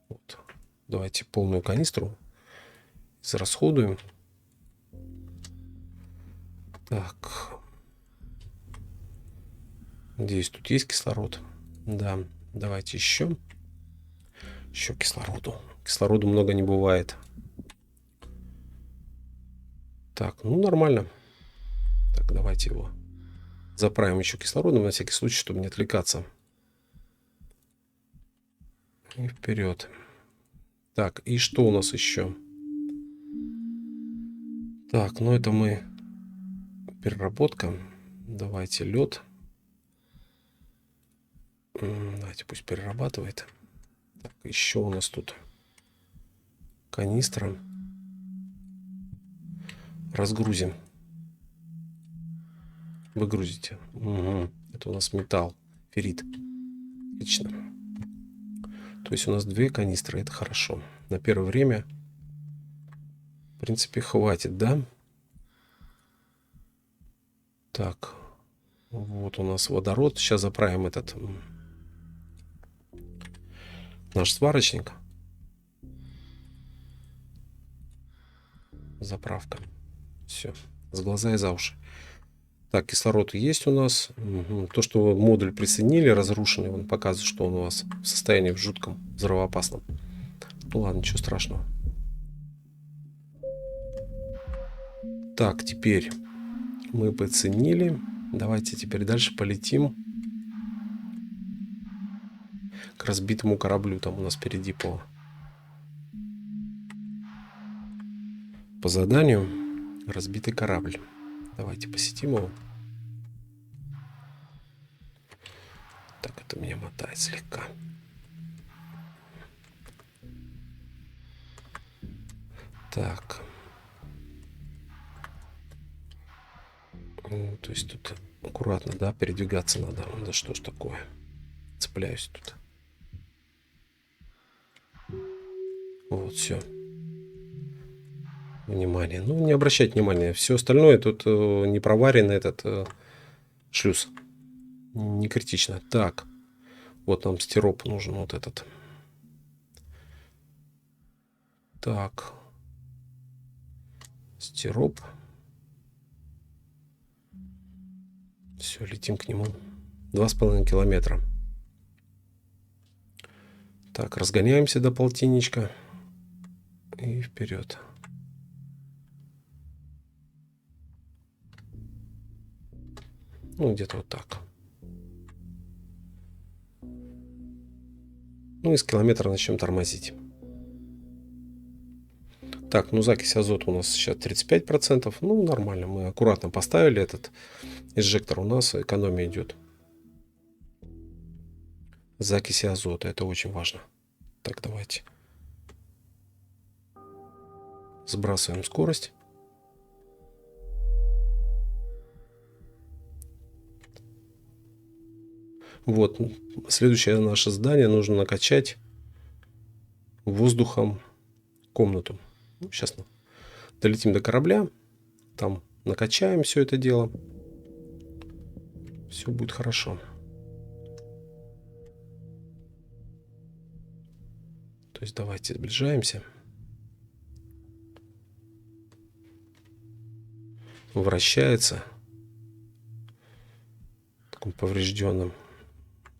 S1: Вот. Давайте полную канистру израсходуем. Так. Надеюсь, тут есть кислород. Да, давайте еще. Еще кислороду. Кислороду много не бывает. Так, ну нормально. Так, давайте его заправим еще кислородом на всякий случай, чтобы не отвлекаться. И вперед. Так, и что у нас еще? Так, ну это мы... Переработка. Давайте лед. Давайте пусть перерабатывает. Так, еще у нас тут канистра. Разгрузим. Выгрузите. Угу. Это у нас металл. Феррит. Отлично. То есть у нас 2 канистры. Это хорошо. На первое время, в принципе, хватит, да? Так. Вот у нас водород. Сейчас заправим этот наш сварочник. Заправка. Все. С глаза и за уши. Так, кислород есть у нас. Угу. То, что модуль присоединили, разрушенный, он показывает, что он у вас в состоянии в жутком, взрывоопасном. Ну ладно, ничего страшного. Так, теперь мы подценили. Давайте теперь дальше полетим к разбитому кораблю. Там у нас впереди по заданию разбитый корабль. Давайте посетим его. Так, это меня мотает слегка. Так. То есть тут аккуратно, да, передвигаться надо. Да что ж такое? Цепляюсь тут. Вот, все. Внимание. Ну, не обращать внимания. Все остальное тут не проваренный этот шлюз. Не критично. Так. Вот нам стироп нужен, вот этот. Так. Стироп. Все, летим к нему. 2,5 километра. Так, разгоняемся до полтинничка. И вперед. Ну, где-то вот так. Ну, и с километра начнем тормозить. Так, ну закись азота у нас сейчас 35%. Ну, нормально. Мы аккуратно поставили этот инжектор. У нас экономия идет. Закиси азота. Это очень важно. Так, давайте. Сбрасываем скорость. Вот. Следующее наше здание нужно накачать воздухом комнату. Ну, сейчас долетим до корабля. Там накачаем все это дело. Все будет хорошо. То есть давайте сближаемся. Вращается в таком поврежденном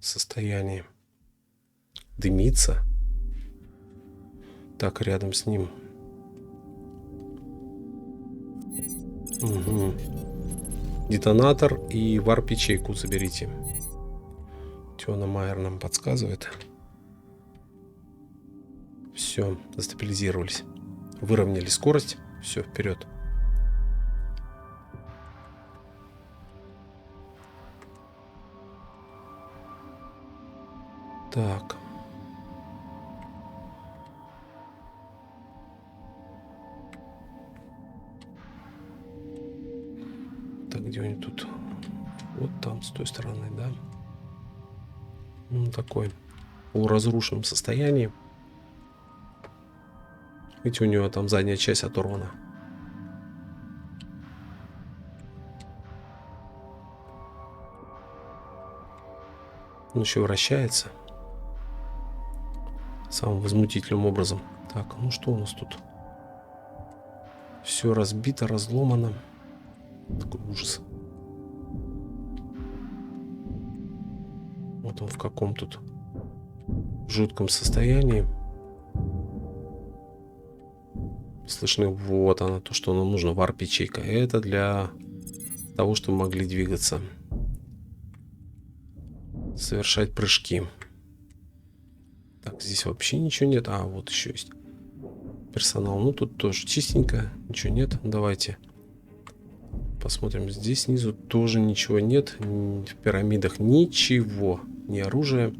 S1: состоянии. Дымится. Так, рядом с ним. Угу. Детонатор и варп-ячейку заберите. Теона Майер нам подсказывает. Все, застабилизировались. Выровняли скорость. Все, вперед. Так. Так, где они тут? Вот там, с той стороны, да. Ну, такой в полуразрушенном состоянии. Видите, у него там задняя часть оторвана. Он еще вращается. Самым возмутительным образом. Так, ну что у нас тут? Все разбито, разломано. Такой ужас. Вот он в каком тут жутком состоянии. Слышны, вот она, то, что нам нужно, варп-ячейка. Это для того, чтобы могли двигаться. Совершать прыжки. Так, здесь вообще ничего нет. А, вот еще есть персонал. Ну, тут тоже чистенько. Ничего нет. Давайте посмотрим. Здесь снизу тоже ничего нет. В пирамидах ничего. Ни оружия,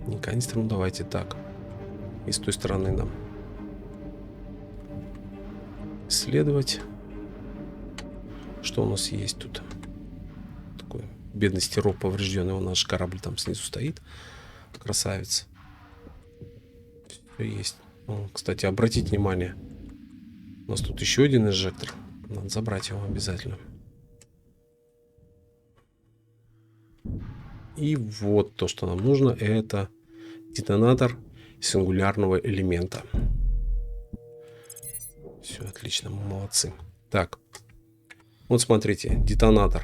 S1: ни канистр. Ну, давайте так. И с той стороны нам исследовать. Что у нас есть тут? Такой бедный стерок поврежденный. Вон наш корабль там снизу стоит. Красавец. Все есть. О, кстати, обратите внимание. У нас тут еще один инжектор. Надо забрать его обязательно. И вот то, что нам нужно, это детонатор сингулярного элемента. Все отлично, мы молодцы. Так, вот смотрите, детонатор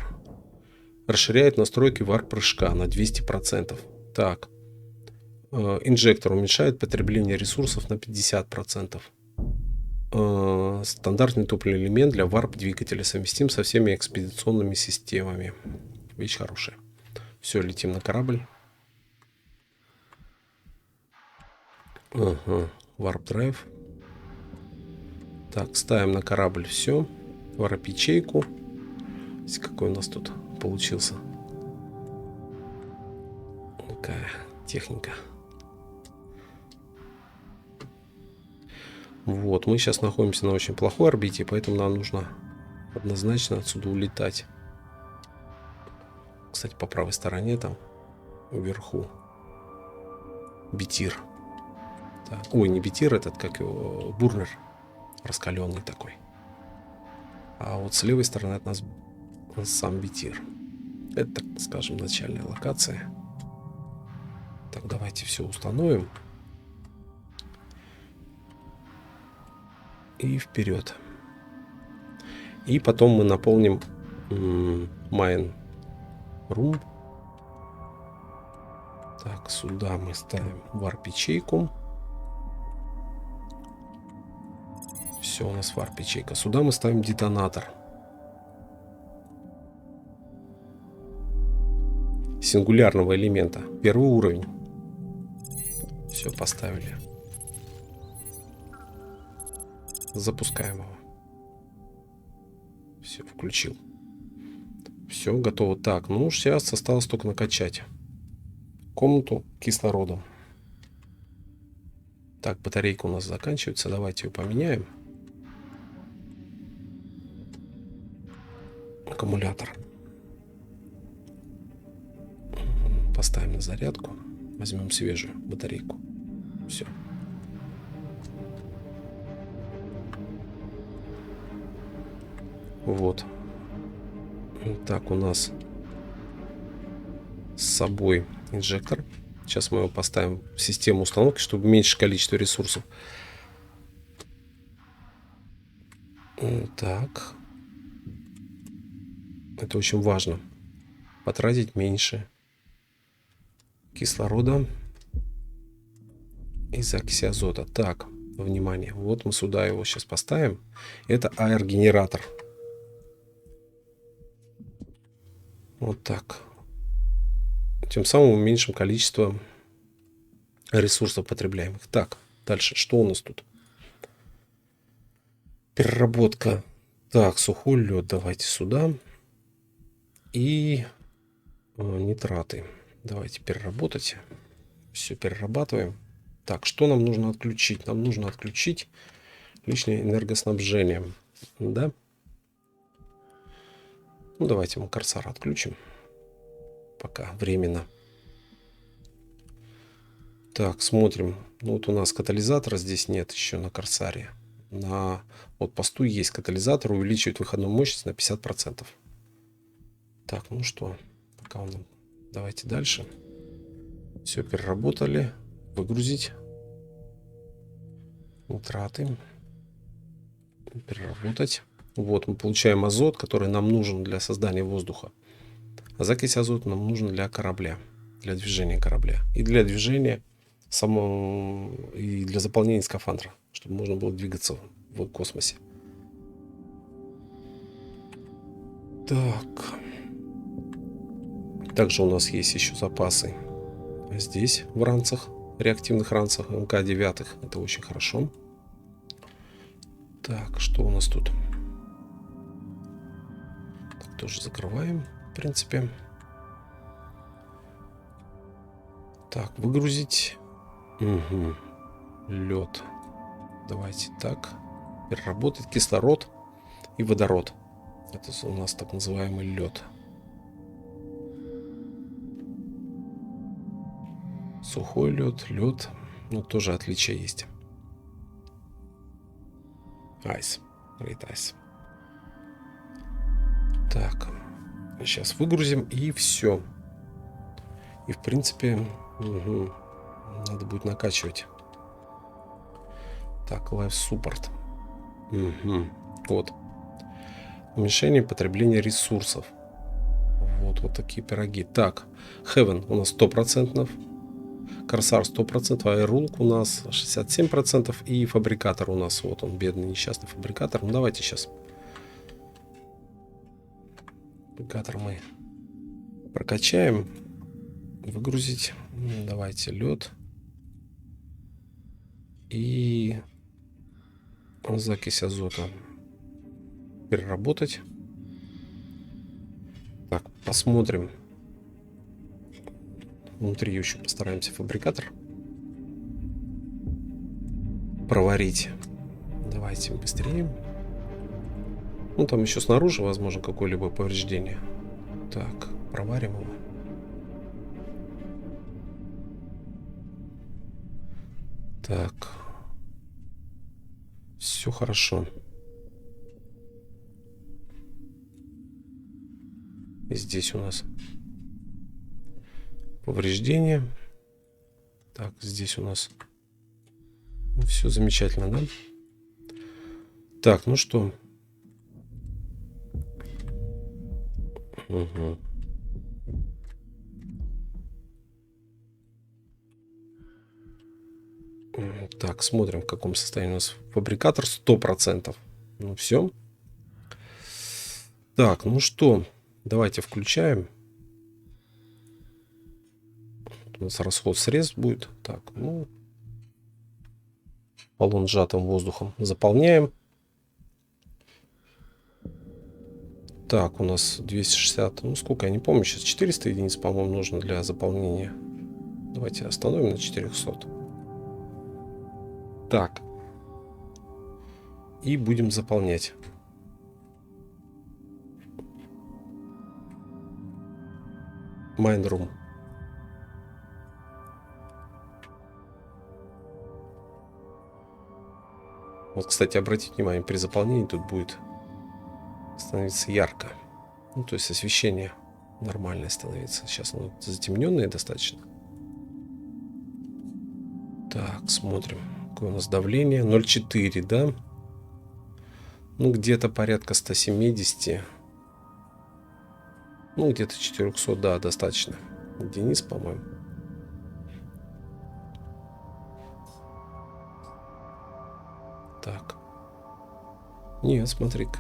S1: расширяет настройки варп-прыжка на 200%. Так, инжектор уменьшает потребление ресурсов на 50%. Стандартный топливный элемент для варп-двигателя совместим со всеми экспедиционными системами. Вещь хорошая. Все, летим на корабль. Ага, варп-драйв. Так, ставим на корабль все. Варп-ячейку. Какой у нас тут получился. Какая техника. Вот, мы сейчас находимся на очень плохой орбите, поэтому нам нужно однозначно отсюда улетать. Кстати, по правой стороне там, вверху, битир. Так. Ой, не битир этот, как его, бурнер. Раскаленный такой. А вот с левой стороны от нас сам битир. Это, так скажем, начальная локация. Так, давайте все установим. И вперед. И потом мы наполним Mine Room. Так, сюда мы ставим варп-ячейку. Все, у нас варп-ячейка. Сюда мы ставим детонатор сингулярного элемента. Первый уровень. Все, поставили. Запускаем его. Все, включил. Все, готово. Так, ну сейчас осталось только накачать комнату кислородом. Так, батарейка у нас заканчивается. Давайте ее поменяем. Аккумулятор. Поставим на зарядку. Возьмем свежую батарейку. Все. Вот. Так, у нас с собой инжектор. Сейчас мы его поставим в систему установки, чтобы уменьшить количество ресурсов. Так. Это очень важно. Потратить меньше кислорода и закиси азота. Так, внимание. Вот мы сюда его сейчас поставим. Это аэрогенератор. Вот так. Тем самым уменьшим количество ресурсов потребляемых. Так, дальше. Что у нас тут? Переработка. Так, сухой лед давайте сюда. И нитраты. Давайте переработать. Все перерабатываем. Так, что нам нужно отключить? Нам нужно отключить лишнее энергоснабжение. Да? Ну, давайте мы корсар отключим. Пока временно. Так, смотрим. Ну, вот у нас катализатора здесь нет еще на корсаре. На вот посту есть катализатор, увеличивает выходную мощность на 50%. Так, ну что, пока он... Давайте дальше. Все переработали. Выгрузить. Нитраты. Переработать. Вот мы получаем азот, который нам нужен для создания воздуха. А закись азота нам нужна для корабля. Для движения корабля. И для движения и для заполнения скафандра. Чтобы можно было двигаться в космосе. Так. Также у нас есть еще запасы здесь, в ранцах, реактивных ранцах МК-9. Это очень хорошо. Так, что у нас тут? Так, тоже закрываем, в принципе. Так, выгрузить. Угу. Лед. Давайте так. Переработать кислород и водород. Это у нас так называемый лед. Сухой лед, лед. Ну, тоже отличия есть. Ice. Great ice. Так. Сейчас выгрузим и все. И в принципе, надо будет накачивать. Так, Life Support. Вот. Уменьшение потребления ресурсов. Вот такие пироги. Так, Heaven у нас 100%. Корсар 100%, Airulk у нас 67%. И фабрикатор у нас, вот он, бедный несчастный фабрикатор. Ну, давайте сейчас. Фабрикатор мы прокачаем. Выгрузить. Давайте лед. И закись азота переработать. Так, посмотрим. Внутри еще постараемся фабрикатор проварить. Давайте быстрее. Ну, там еще снаружи, возможно, какое-либо повреждение. Так, проварим его. Так. Все хорошо. И здесь у нас повреждения. Так, здесь у нас все замечательно, да? Так, ну что? Угу. Так, смотрим, в каком состоянии у нас фабрикатор. 100%. Ну все. Так, ну что? Давайте включаем. У нас расход средств будет. Так, ну. Баллон сжатым воздухом заполняем. Так, у нас 260. Ну, сколько, я не помню. Сейчас 400 единиц, по-моему, нужно для заполнения. Давайте остановим на 400. Так. И будем заполнять. Майнрум. Вот, кстати, обратите внимание, при заполнении тут будет становиться ярко. Ну, то есть освещение нормальное становится. Сейчас оно затемненное достаточно. Так, смотрим. Какое у нас давление? 0,4, да? Ну, где-то порядка 170. Ну, где-то 400, да, достаточно. Единиц, по-моему. Так. Нет, смотри-ка.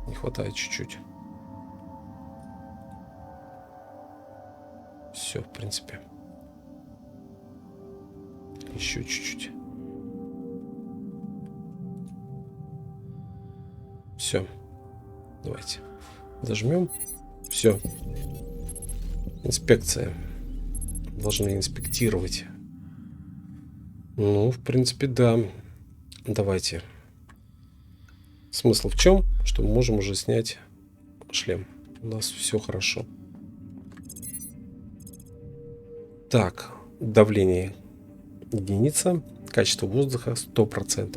S1: Не хватает чуть-чуть. Все, в принципе. Еще чуть-чуть. Все. Давайте. Зажмем. Все. Инспекция. Должны инспектировать. Ну, в принципе, да. Давайте. Смысл в чем? Что мы можем уже снять шлем. у нас все хорошо. Так, давление единица, качество воздуха 100%.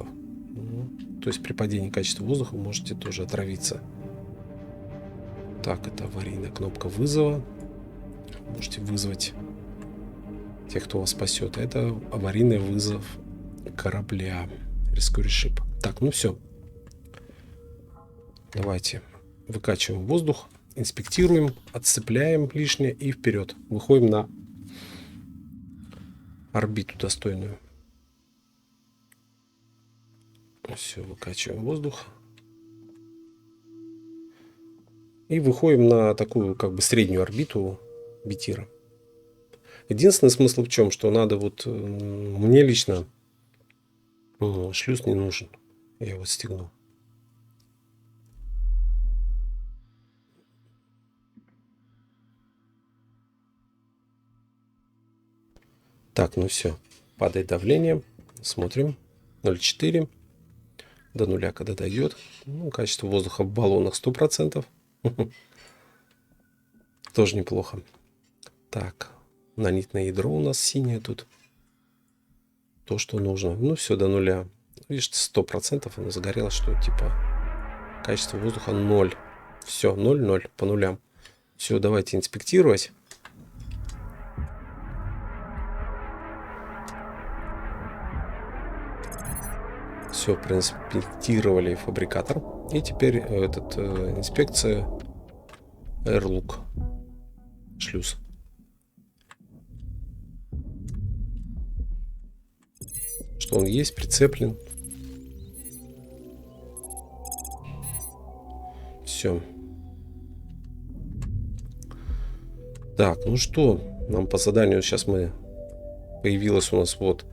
S1: То есть при падении качества воздуха вы можете тоже отравиться. Так, это аварийная кнопка вызова. Можете вызвать тех, кто вас спасет. Это аварийный вызов корабля. Rescue Ship. Так, ну все. Давайте выкачиваем воздух, инспектируем, отцепляем лишнее и вперед. Выходим на орбиту достойную. Все, выкачиваем воздух. И выходим на такую как бы среднюю орбиту Бетира. Единственный смысл в чем, что надо вот мне лично шлюз не нужен. Я его стегну. Так, ну все. Падает давление. Смотрим. 0,4. До нуля, когда дойдет. Ну, качество воздуха в баллонах 100%. Тоже неплохо. Так. Нанитное ядро у нас синее тут. То, что нужно. Ну, все до нуля. Видишь, 100% оно загорелось, что типа качество воздуха 0. Все, 0, 0 по нулям. Все, давайте инспектировать. Все, проинспектировали фабрикатор. И теперь инспекция Airlook. Шлюз. Что он есть, прицеплен. Все. Так, ну что, нам по заданию сейчас появилось у нас вот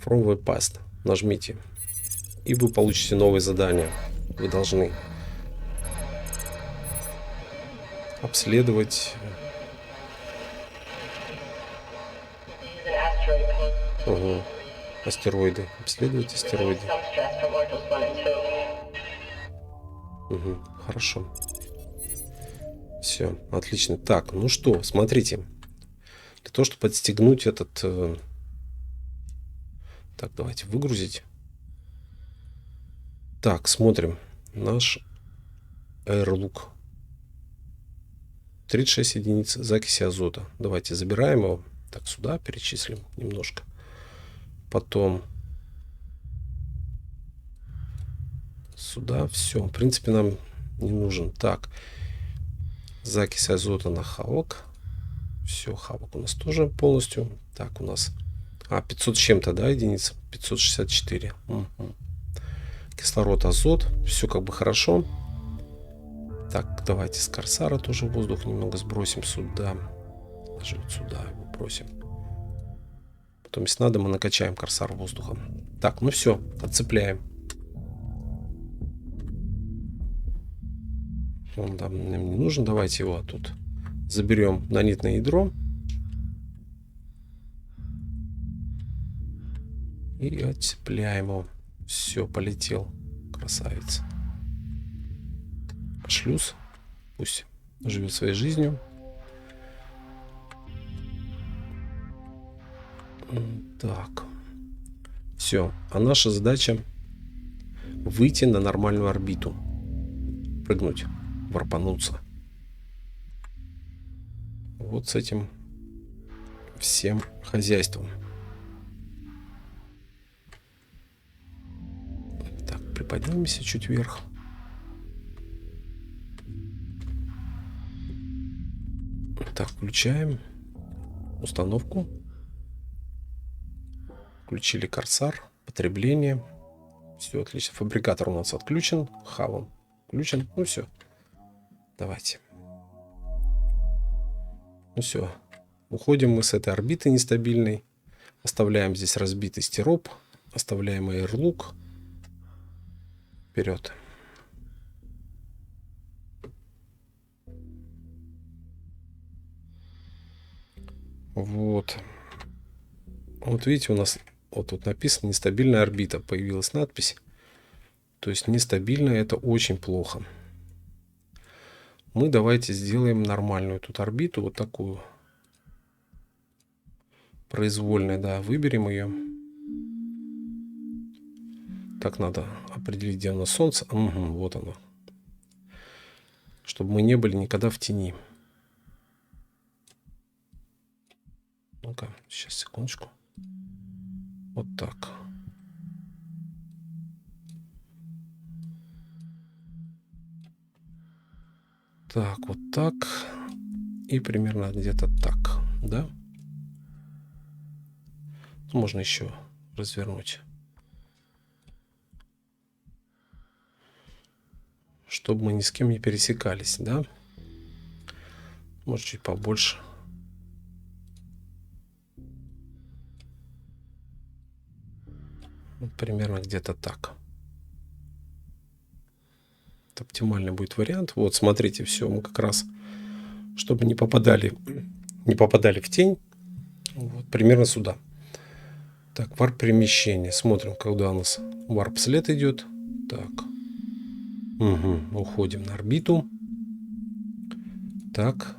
S1: From the Past. Нажмите. И вы получите новое задание. Вы должны обследовать. Угу. Астероиды. Обследовать астероиды. Угу. Хорошо. Все, отлично. Так, ну что, смотрите. Для того, чтобы подстегнуть этот... Так, давайте выгрузить. Так, смотрим. Наш Airlook. 36 единиц закиси азота. Давайте забираем его. Так, сюда перечислим немножко. Потом сюда. Все. В принципе, нам не нужен. Так. Закись азота на хавок. Все, хавок у нас тоже полностью. Так, у нас... 500 с чем-то, да, единиц? 564. Угу. Кислород, азот. Все как бы хорошо. Так, давайте с Корсара тоже воздух немного сбросим сюда. Даже вот сюда его бросим. Потом, если надо, мы накачаем Корсар воздухом. Так, ну все, отцепляем. Он нам не нужен. Давайте его тут заберем нанитное ядро. И отцепляем его. Все, полетел. Красавец. Шлюз. Пусть живет своей жизнью. Так. Все. А наша задача выйти на нормальную орбиту. Прыгнуть. Варпануться. Вот с этим всем хозяйством. Приподнимемся чуть вверх. Так, включаем установку. Включили Корсар. Потребление. Все отлично. Фабрикатор у нас отключен. Хавом включен. Ну все. Давайте. Ну все. Уходим мы с этой орбиты нестабильной. Оставляем здесь разбитый стироп. Оставляем Airlook. Вперед. Вот. Вот видите, у нас вот тут написано нестабильная орбита. Появилась надпись. То есть нестабильная — это очень плохо. Мы давайте сделаем нормальную тут орбиту, вот такую. Произвольная, да, выберем ее. Так, надо определить, где у нас Солнце. Угу, вот оно. Чтобы мы не были никогда в тени. Ну-ка, сейчас, секундочку. Вот так. Так, вот так. И примерно где-то так, да? Можно еще развернуть. Чтобы мы ни с кем не пересекались, да? Может, чуть побольше. Вот примерно где-то так. Это оптимальный будет вариант. Вот, смотрите, все, мы как раз, чтобы не попадали в тень, вот, примерно сюда. Так, варп перемещения. Смотрим, когда у нас варп след идет. Так. Угу, уходим на орбиту. Так.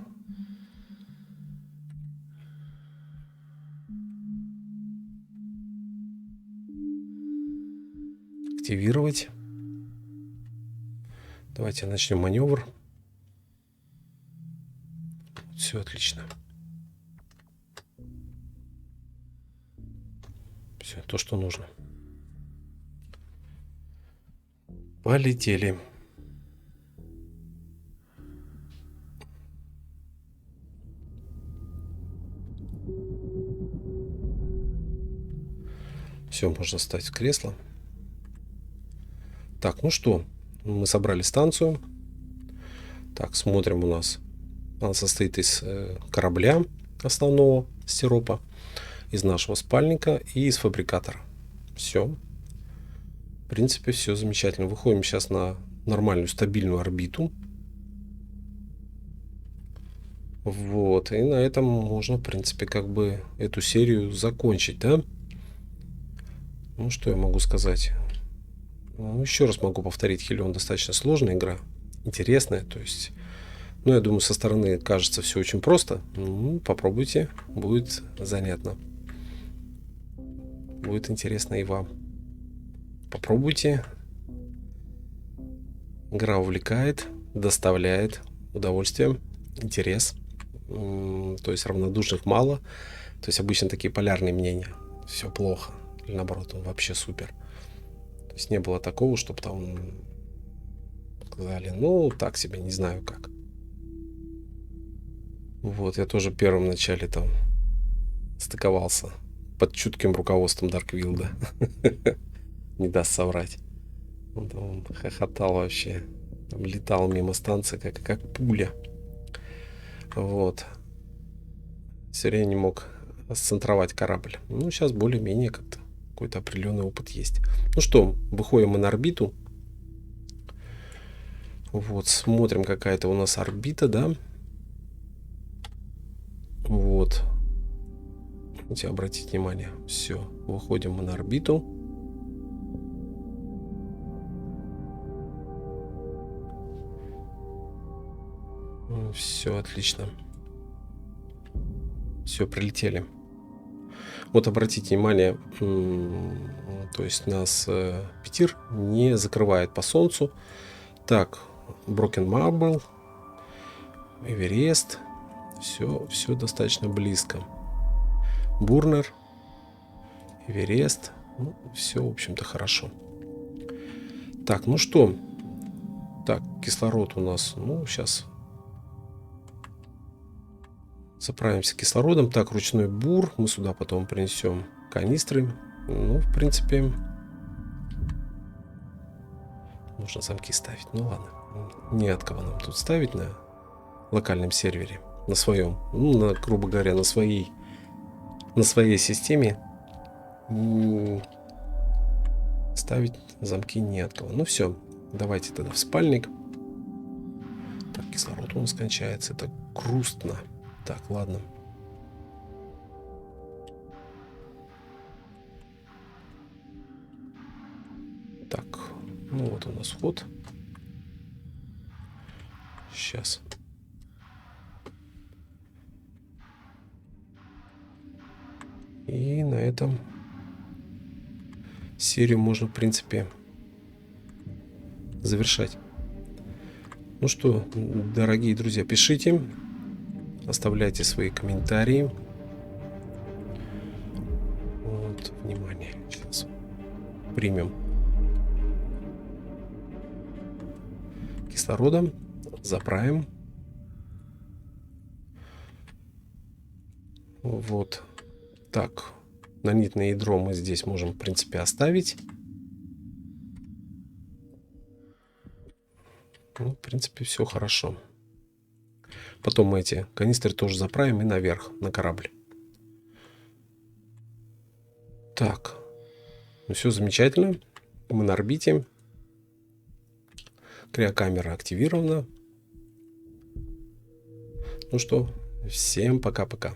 S1: Активировать. Давайте начнем маневр. Все отлично. Все, то, что нужно. Полетели. Все, можно встать в кресло. Так, ну что, мы собрали станцию. Так, смотрим у нас. Она состоит из корабля основного сиропа, из нашего спальника и из фабрикатора. Все. В принципе, все замечательно. Выходим сейчас на нормальную стабильную орбиту. Вот. И на этом можно, в принципе, как бы эту серию закончить, да? Ну, что я могу сказать? Ну, еще раз могу повторить, Хелион достаточно сложная игра. Интересная, то есть... Ну, я думаю, со стороны кажется все очень просто. Ну, попробуйте, будет занятно. Будет интересно и вам. Попробуйте. Игра увлекает, доставляет удовольствие, интерес. То есть равнодушных мало. То есть обычно такие полярные мнения. Все плохо. Или наоборот, он вообще супер. То есть не было такого, чтобы там сказали, ну, так себе, не знаю как. Вот, я тоже в первом начале там стыковался под чутким руководством Дарквилда. Не даст соврать. Он хохотал вообще. Там летал мимо станции, как пуля. Вот. Все время не мог сцентровать корабль. Ну, сейчас более-менее как-то какой-то определенный опыт есть. Ну что, выходим мы на орбиту. Вот, смотрим, какая-то у нас орбита, да? Вот. Обратите внимание. Все, выходим мы на орбиту. Все, отлично. Все, прилетели. Вот обратите внимание, то есть нас Петир не закрывает по Солнцу. Так, Broken Marble, Эверест. Все достаточно близко. Бурнер, Эверест. Ну, все, в общем-то, хорошо. Так, ну что? Так, кислород у нас. Ну, сейчас заправимся кислородом. Так, ручной бур. Мы сюда потом принесем канистры. Ну, в принципе, можно замки ставить. Ну, ладно. Не от кого нам тут ставить на локальном сервере. На своем. Ну, грубо говоря, на своей системе ставить замки не от кого. Ну, все. Давайте тогда в спальник. Так, кислород у нас кончается. Это грустно. Так, ладно. Так, ну вот у нас вход. Сейчас И на этом серию можно, в принципе, завершать. Ну что, дорогие друзья, пишите, оставляйте свои комментарии. Вот, внимание, сейчас примем кислорода, заправим. Вот так. Нанитное ядро мы здесь можем, в принципе, оставить. Ну, в принципе, все хорошо. Потом мы эти канистры тоже заправим и наверх, на корабль. Так. Ну, все замечательно. Мы на орбите. Криокамера активирована. Ну что, всем пока-пока.